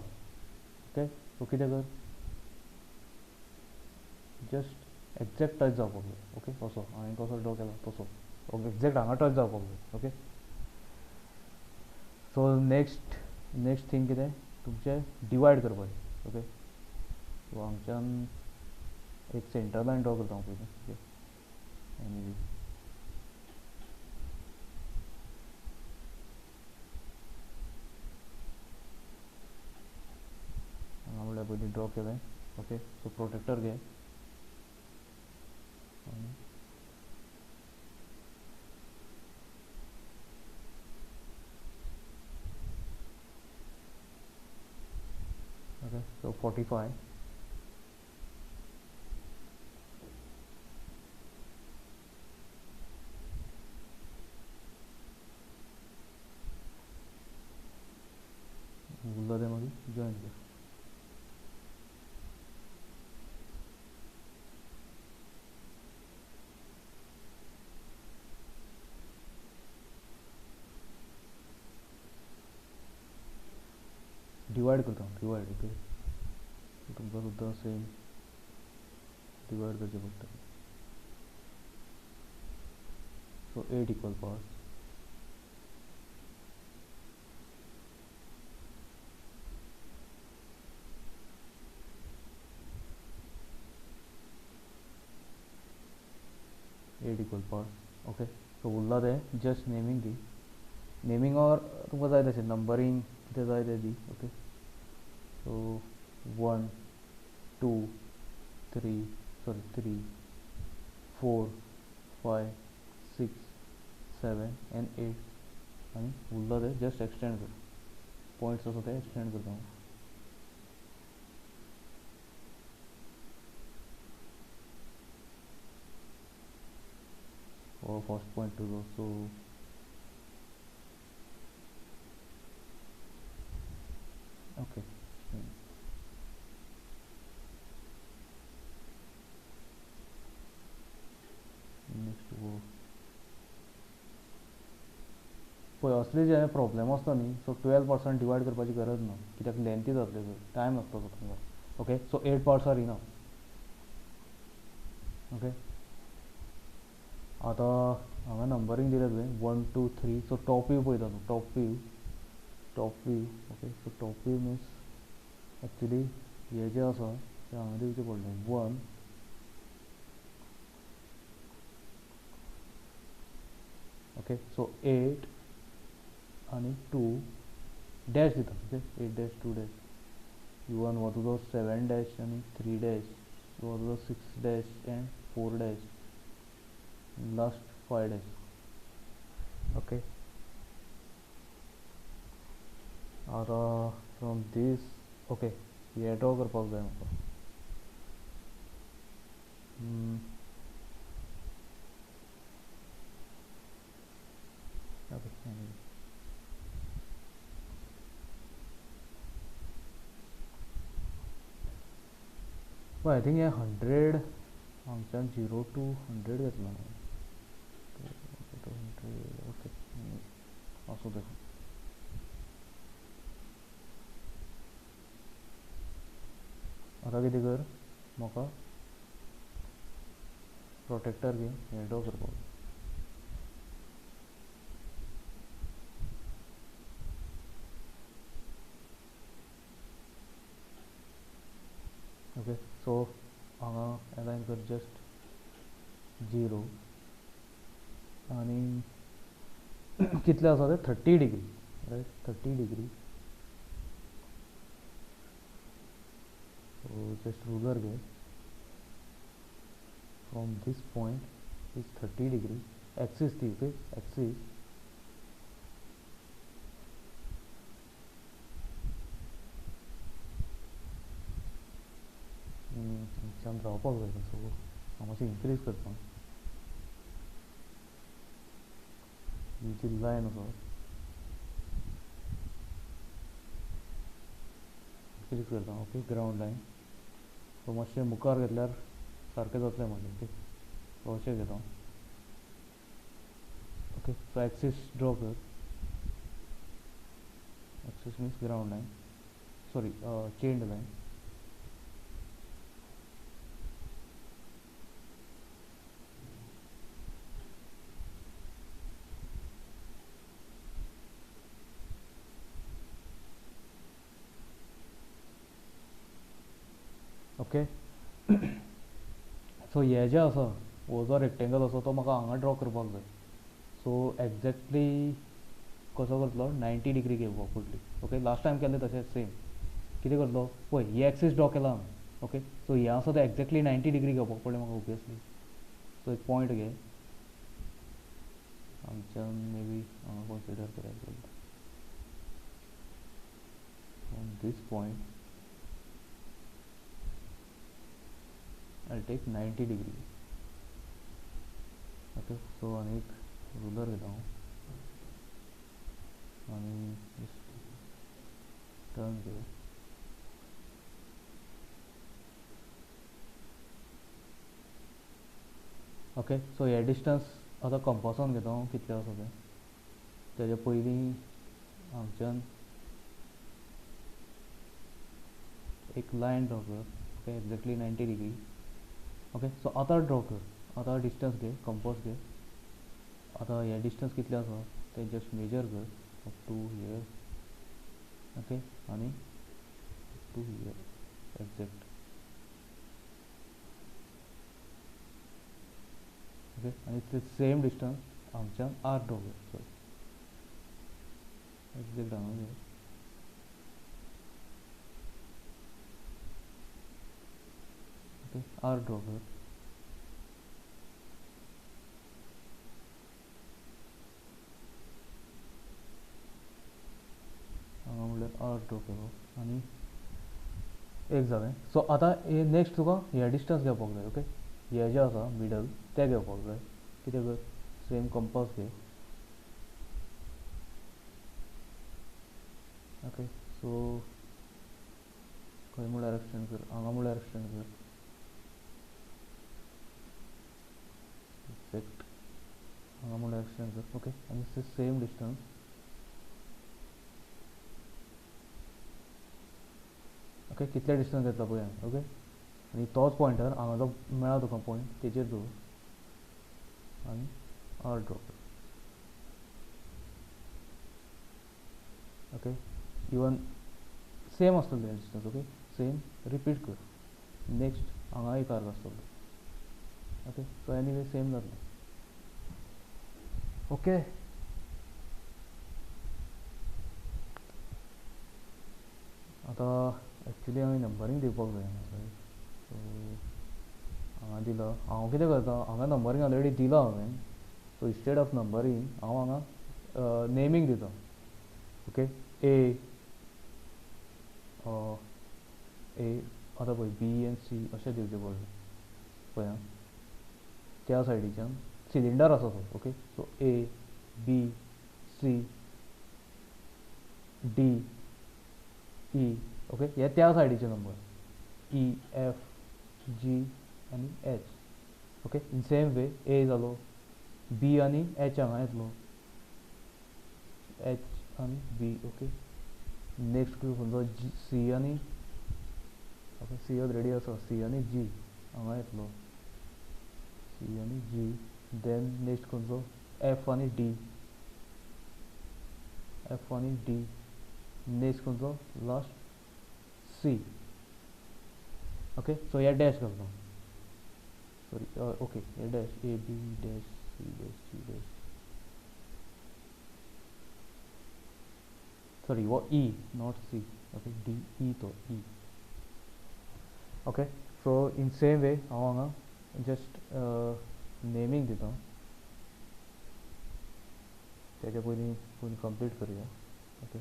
ओके सो कितें कर? जस्ट एक्झॅक्ट टच जावपाक जाय. ओके असो हांवें कसो ड्रॉ केला तसो. ओके एक्झॅक्ट हांगा टच जावपाक जाय. ओके सो नेक्स्ट थिंग कितें? तुमचें डिवायड करपाचें. ओके सो हांगच्यान एक सेंटर लायन ड्रॉ करता हांव पयलीं. ओके एनी हांगा म्हणल्यार पयलीं ड्रॉ केलें. ओके सो प्रोटेक्टर घे. ओके सो 45 उरला तें मागीर जॉइन कर. डिवायड करता हांव. डिवायड. ओके तुमकां सुद्दां सेम डिवायड करचें पडटा. So 8 equal parts. 8 equal parts. Okay, so उरला ते जस्ट नेमींग दी. नेमींग और तुमकां जाय तशें नंबरींग कितें जाय तें दी. ओके, सो 1 2 3 सॉरी 3 4 5 6 7 एंड 8 आनी उरला ते जस्ट एक्सटेंड कर. पॉइंट्स आसा ते एक्सटेंड करता हांव. और first point to go. So okay, next go. पळय असले जे प्रॉब्लेम आसता न्ही, सो 12% डिवायड करपाची गरज ना, कित्याक लेंथी जातले सर, टायम लागता तुमकां. Okay, so 8 parts are enough. Okay, आतां हांगा नंबरींग दिलें तुवें 1 2 3. सो टॉप व्यू पळयता न्हू, top view. Okay, so top view means actually हे जे आसा ते हांगा दिवचें पडलें 1. ओके, सो 8 आनी 2 डॅश दिता. Okay, 8 dash 2 dash. You one हो तुजो 7 डॅश आनी 3 डॅश. हो तुजो 6 dash and 4 dash. Last 5 dash. Okay, आतां फ्रॉम दीस ओके हे ड्रॉ करपाक जाय म्हाका. ओके, आय थिंक हे 100 हांगच्यान 0 to 100 घेतला न्हू. 100. ओके, आसूं तें. आतां कितें कर, म्हाका प्रोटेक्टर घे, हे ड्रॉ करपाक. ओके, सो हांगा अलायन कर जस्ट 0 आनी कितले आसा ते 30 degree. Right, 30 degree. So just ruler घे. From this point is 30 degree. Axis दी. Okay, axis. हांगच्यान रावपाक जाय. सो हांव मातशें इनक्रीज करता. ही जी लायन आसा इनक्रीज करता. Okay, ground line. सो मातशें मुखार घेतल्यार सारकें जातलें म्हाजें. ओके, सो अशें घेता. ओके, सो एक्सिस ड्रॉ कर. Axis means ground line, sorry chain line. Okay, so हे जे आसा हो जो रेक्टेंगल आसा तो म्हाका हांगा ड्रॉ करपाक जाय. सो एक्झॅक्टली कसो करतलो, 90 डिग्री घेवपाक पडली. ओके, लास्ट टायम केल्लें तशें सेम. कितें करतलो पळय, ही एक्सीस ड्रॉ केला हांवें. ओके, सो हें आसा तें एक्झॅक्टली 90 डिग्री घेवपाक पडलें म्हाका ओबियसली. सो एक पॉयंट घे. हांगच्यान मे बी हांगा कन्सिडर करात जाल्यार from this point I'll take 90 degree. Okay, so आनी एक रुलर घेता हांव आनी टर्न कर. ओके, सो हे डिस्टन्स आतां कंपासान घेता हांव कितलें आसा तें. तेज्या पयलीं हांगच्यान एक लायन ड्रॉ कर. Okay, exactly 90 degree. Okay, so आतां ड्रॉ कर. आतां डिस्टन्स घे, कंपास घे. आता हे डिस्टन्स कितले आसा ते जस्ट मेजर कर अप टू हियर. ओके आनी टू हियर एक्झॅक्ट. ओके आनी ते सेम डिस्टन्स हांगच्यान आर ड्रॉ कर. सॉरी एक्झॅक्ट हांगा घे. ओके आर ड्रॉ कर. हांगा म्हणल्यार आर ड्रॉ केलो आनी एक जालें. सो आतां हे नेक्स्ट तुका हे डिस्टन्स घेवपाक जाय. ओके हे जे आसा मिडल ते घेवपाक जाय. कितें कर सेम कंपास घे. ओके सो खंय म्हळ्यार एक्सटेंड कर. हांगा म्हळ्यार एक्सटेंड कर एक्झॅक्ट. हांगा म्हळ्यार एक्सटेंड कर. ओके आनी सेम डिस्टन्स ओके कितले डिस्टन्स घेतला पळय हांवें. ओके आनी तोच पॉयंटार हांगा जो मेळ्ळा तुका पॉयंट तेजेर दवर आनी आर ड्रॉ कर. ओके इवन सेम आसतलें डिस्टन्स. ओके सेम रिपीट कर. नेक्स्ट हांगा एक आर्क आसतलो. ओके सो एनीवे सेम जातलें. ओके आतां एक्चुली हांवें नंबरींग दिवपाक जाय हांगा. सो हांगा दिला. हांव कितें करता हांगा नंबरींग ऑलरेडी दिला हांवें. सो इंस्टेड ऑफ नंबरींग हांव हांगा नेमींग दिता. ओके ए आतां पळय बी एन सी अशें दिवचें पडलें पळय आं. त्या सायडीच्यान सिलिंडर आसा तो. Okay so A B C D E. Okay हे त्या सायडीचे नंबर ई एफ जी आनी H. Okay in same way A जालो बी आनी एच हांगा येतलो एच आनी बी. ओके नेक्स्ट खंयचो जी सी आनी ओके सी ऑलरेडी आसा सी आनी जी हांगा येतलो सी आनी जी. देन नेक्स्ट खंयचो एफ आनी डी एफ आनी डी. नेक्स्ट खंयचो लास्ट सी. ओके सो हे डॅश घालता. सॉरी ओके हे dash A B dash C dash C dash. Sorry वो E not C. Okay D E तो E. Okay so in same वे हांव हांगा just naming दिता. तेच्या पयलीं कंप्लीट करुया. ओके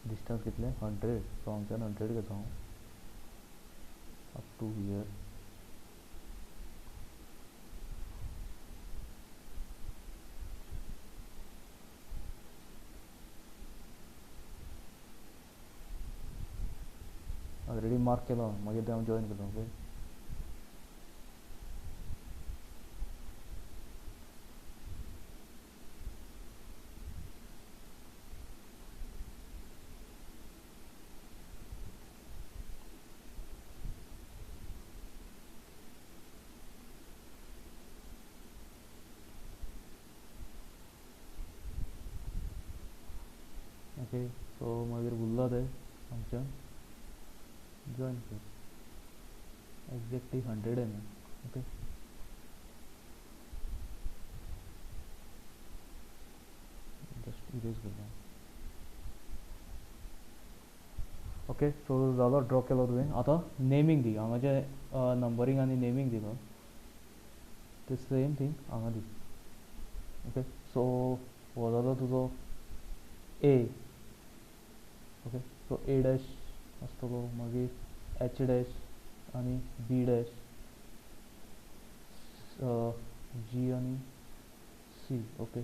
डिस्टन्स कितले 100. सो हांगच्यान 100 घेता हांव up to here. Already mark केलो मागीर ते हांव जॉइन केलो. ओके ओके सो मागीर उरला ते हांगच्यान जॉइन कर exactly 100 M. Okay just erase करता. ओके सो जालो ड्रॉ केलो तुवें. आतां नेमींग दी. हांगा जे नंबरींग आनी नेमींग दिला ते सेम थिंग हांगा दी. ओके सो हो जालो तुजो ए. ओके सो ए डॅश आसतलो मागीर एच डॅश आनी बी डॅश जी आनी सी. ओके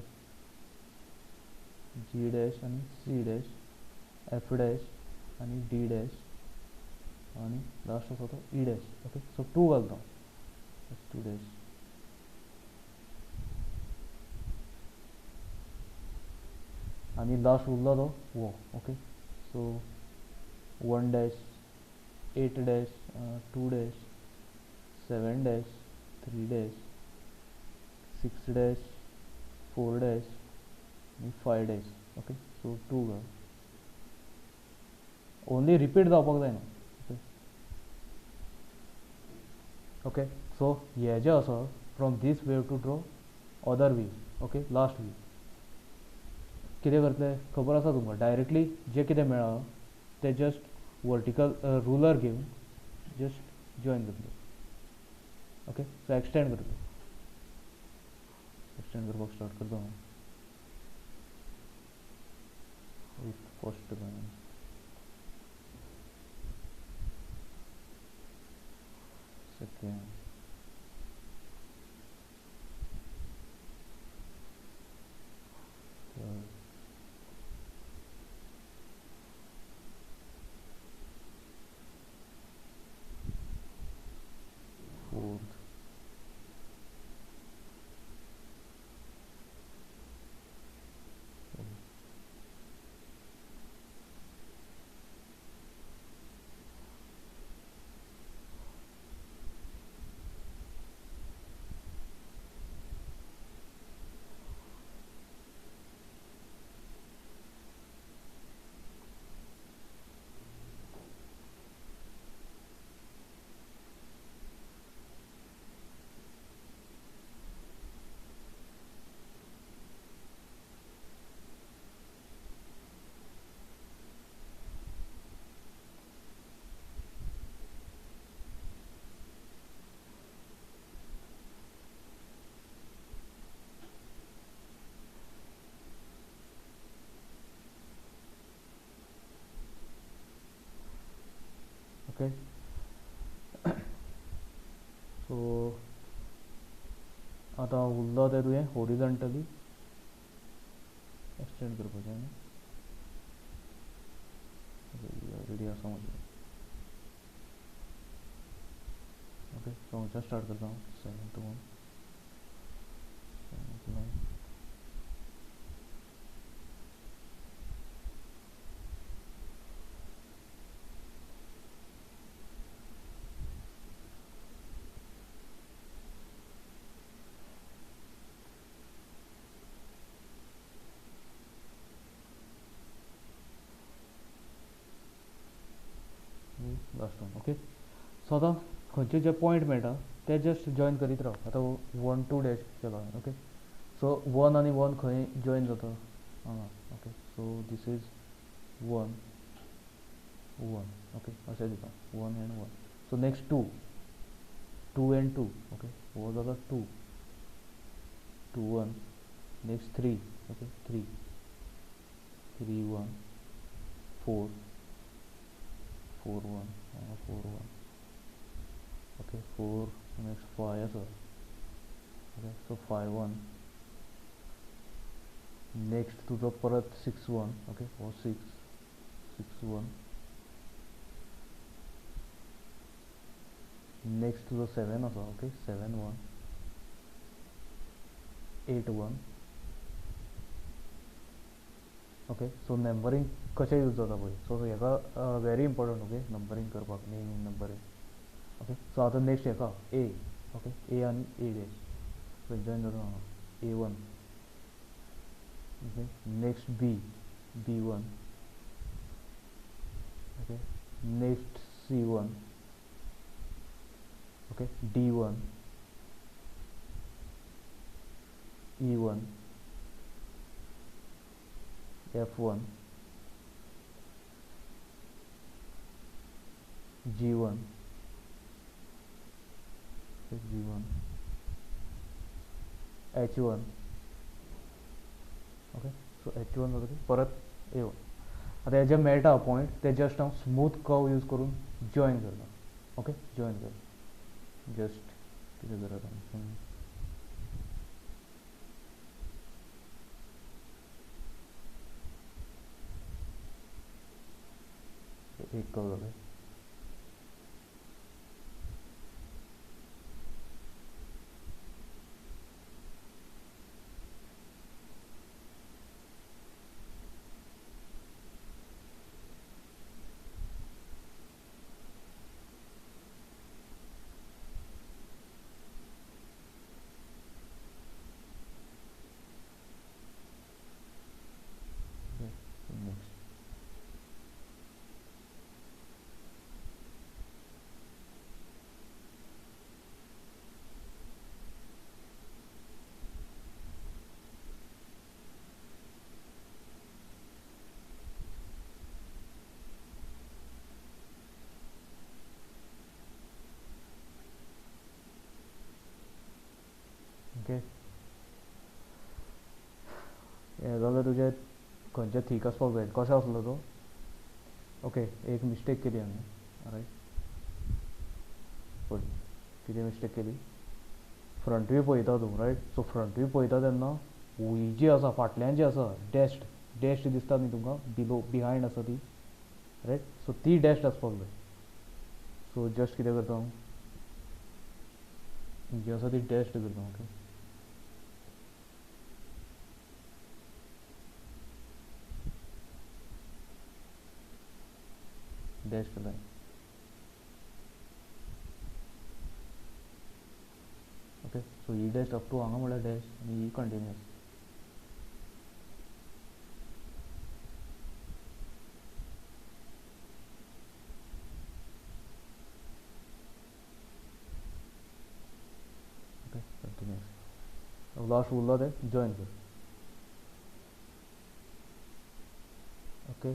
जी डॅश आनी सी डॅश एफ डॅश आनी डी डॅश आनी लास्ट आसा तो ई डॅश. ओके सो 2 घालता. 2 डॅश आनी लास्ट उरला तो वो. Okay so 1 dash 8 dash 2 dash 7 dash 3 dash 6 days 4 days आणि 5 days. ओके सो 2 घाल. ओनली रिपीट जावपाक जायना. ओके ओके सो हे जे आसा from this way to draw other views. Okay last views कितें करतले खबर आसा तुमकां. डायरेक्टली जे कितें मेळ्ळा ते जस्ट वर्टिकल रुलर घेवन जस्ट जॉइन करतले. ओके सो एक्सटेंड करतले. एक्सटेंड करपाक स्टार्ट करता हांव. First line second third fourth okay so आतां उरलो तें तुवें हॉरिझॉन्टली एक्सटेंड करपाचें न्ही. रेडी आसा म्हजें. ओके सो हांगच्यान स्टार्ट करता हांव. 7th one 7th line last one. Okay so आतां खंयचे जे पॉयंट मेळटा ते जस्ट जॉइन करीत राव. आतां 1 2 डॅश केलो हांवें. ओके सो 1 आनी 1 खंय जॉइन जाता हांगा. Okay so this is 1 1. Okay अशें दिता 1 and 1. So next 2 2 and 2. Okay हो जाता 2 2 1. नेक्स्ट 3. ओके 3 3 1 4 4 1 4 1. ओके 4 नेक्स्ट 5 आसा. Okay so 5 1. नेक्स्ट तुजो परत 6 1. ओके हो 6 6 1. नेक्स्ट तुजो 7 आसा. ओके 7 1 8 1. ओके सो नंबरींग कशें यूज जाता पळय. सो हेका वेरी इंपॉर्टंट. ओके नंबरींग करपाक नेम नंबरींग. ओके सो आतां नेक्स्ट हेका ए. ओके ए आनी ए डॅश जॉइन जाता हांगा A1. Okay next B B1. Okay next C1. Okay D1 E1 F1 G1 G1 H1. Okay so H1 जाता की परत A1. आतां हे जे मेळटा पॉयंट ते जस्ट हांव स्मूथ कर्व यूज करून जॉइन करता. ओके जॉइन कर जस्ट कितें करता एक कर्व जालें. हें जाल्यार तुजें खंयचें थीक आसपाक जाय कशें आसलो तो ओके एक मिस्टेक केली हांवें रायट पळय कितें मिस्टेक केली फ्रंट व्यू पळयता तूं रायट सो फ्रंट व्यू पळयता तेन्ना ही जी आसा फाटल्यान जी आसा डॅश्ड दिसता न्ही तुमकां बिलो बिहायंड आसा ती रायट सो ती डॅश्ड आसपाक जाय सो जस्ट कितें करता हांव जी आसा ती डॅश्ड करता okay dashed line okay so ही डॅश अप टू हांगा म्हळ्यार डॅश आनी ही कंटिन्युअस ओके कंटिन्युअस लास्ट उरला तें जॉयन कर ओके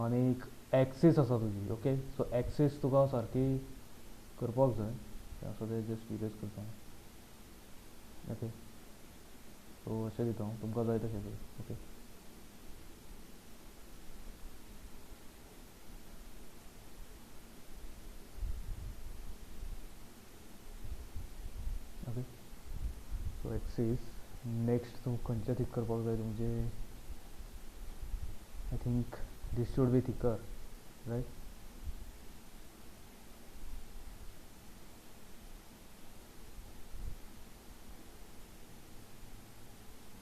आनीक एक्सीस आसा तुजी ओके सो एक्सीस तुका सारकी करपाक जाय आसा तें जस्ट इरेज करता ओके सो अशें दिता हांव तुमकां जाय तशें कर okay okay so axis next तुमकां खंयचें थीक करपाक जाय तुमचे I think this should be thicker right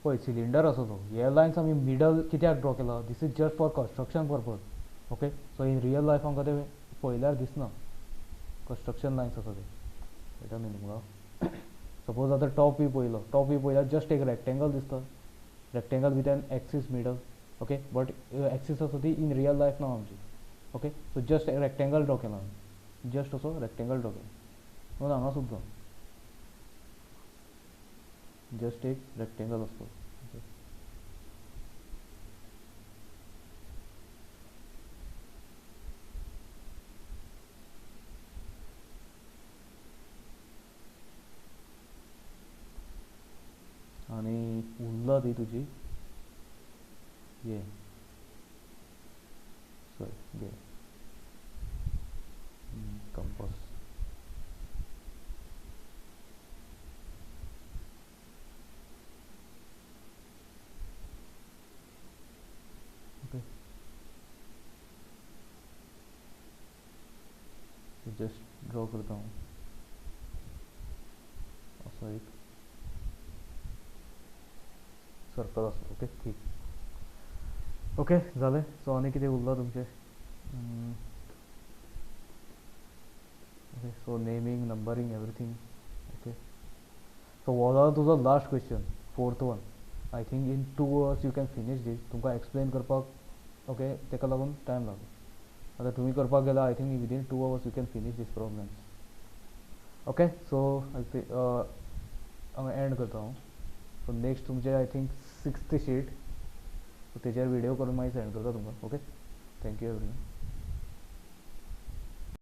पळय सिलिंडर आसा तो हे लायन्स आमी मिडल कित्याक ड्रॉ केला this is just for construction purpose okay so in real life आमकां ते पळयल्यार दिसना कंस्ट्रक्शन लायन्स आसा ते कळटा न्ही तुमकां सपोज आतां टॉप व्यू पळयल्यार जस्ट एक रेक्टेंगल दिसता rectangle with an axis middle okay but axis आसा ती इन रियल लायफ ना आमची ओके सो जस्ट एक रेक्टेंगल ड्रॉ केला हांवें जस्ट असो रेक्टेंगल ड्रॉ केला म्हणून हांगा सुद्दां जस्ट एक रेक्टेंगल असतो ओके आणि उरला ती तुजी ये सॉरी घे कंपास ओके जस्ट ड्रॉ करता हूँ असो एक सर्कल असो ओके ठीक ओके जालें सो आनी कितें उरला तुमचें okay so naming numbering everything okay so हो जाला तुजो last question fourth one I think in 2 hours you can finish this तुमकां एक्सप्लेन करपाक ओके तेका लागून टायम लागलो आतां तुमी करपाक गेल्यार I think within 2 hours you can finish this problems okay so हांव एंड करता हांव सो नेक्स्ट तुमचे I think 6th sheet so तेजेर विडियो करून मागीर सेंड करता तुमकां ओके थँक्यू एवरीवन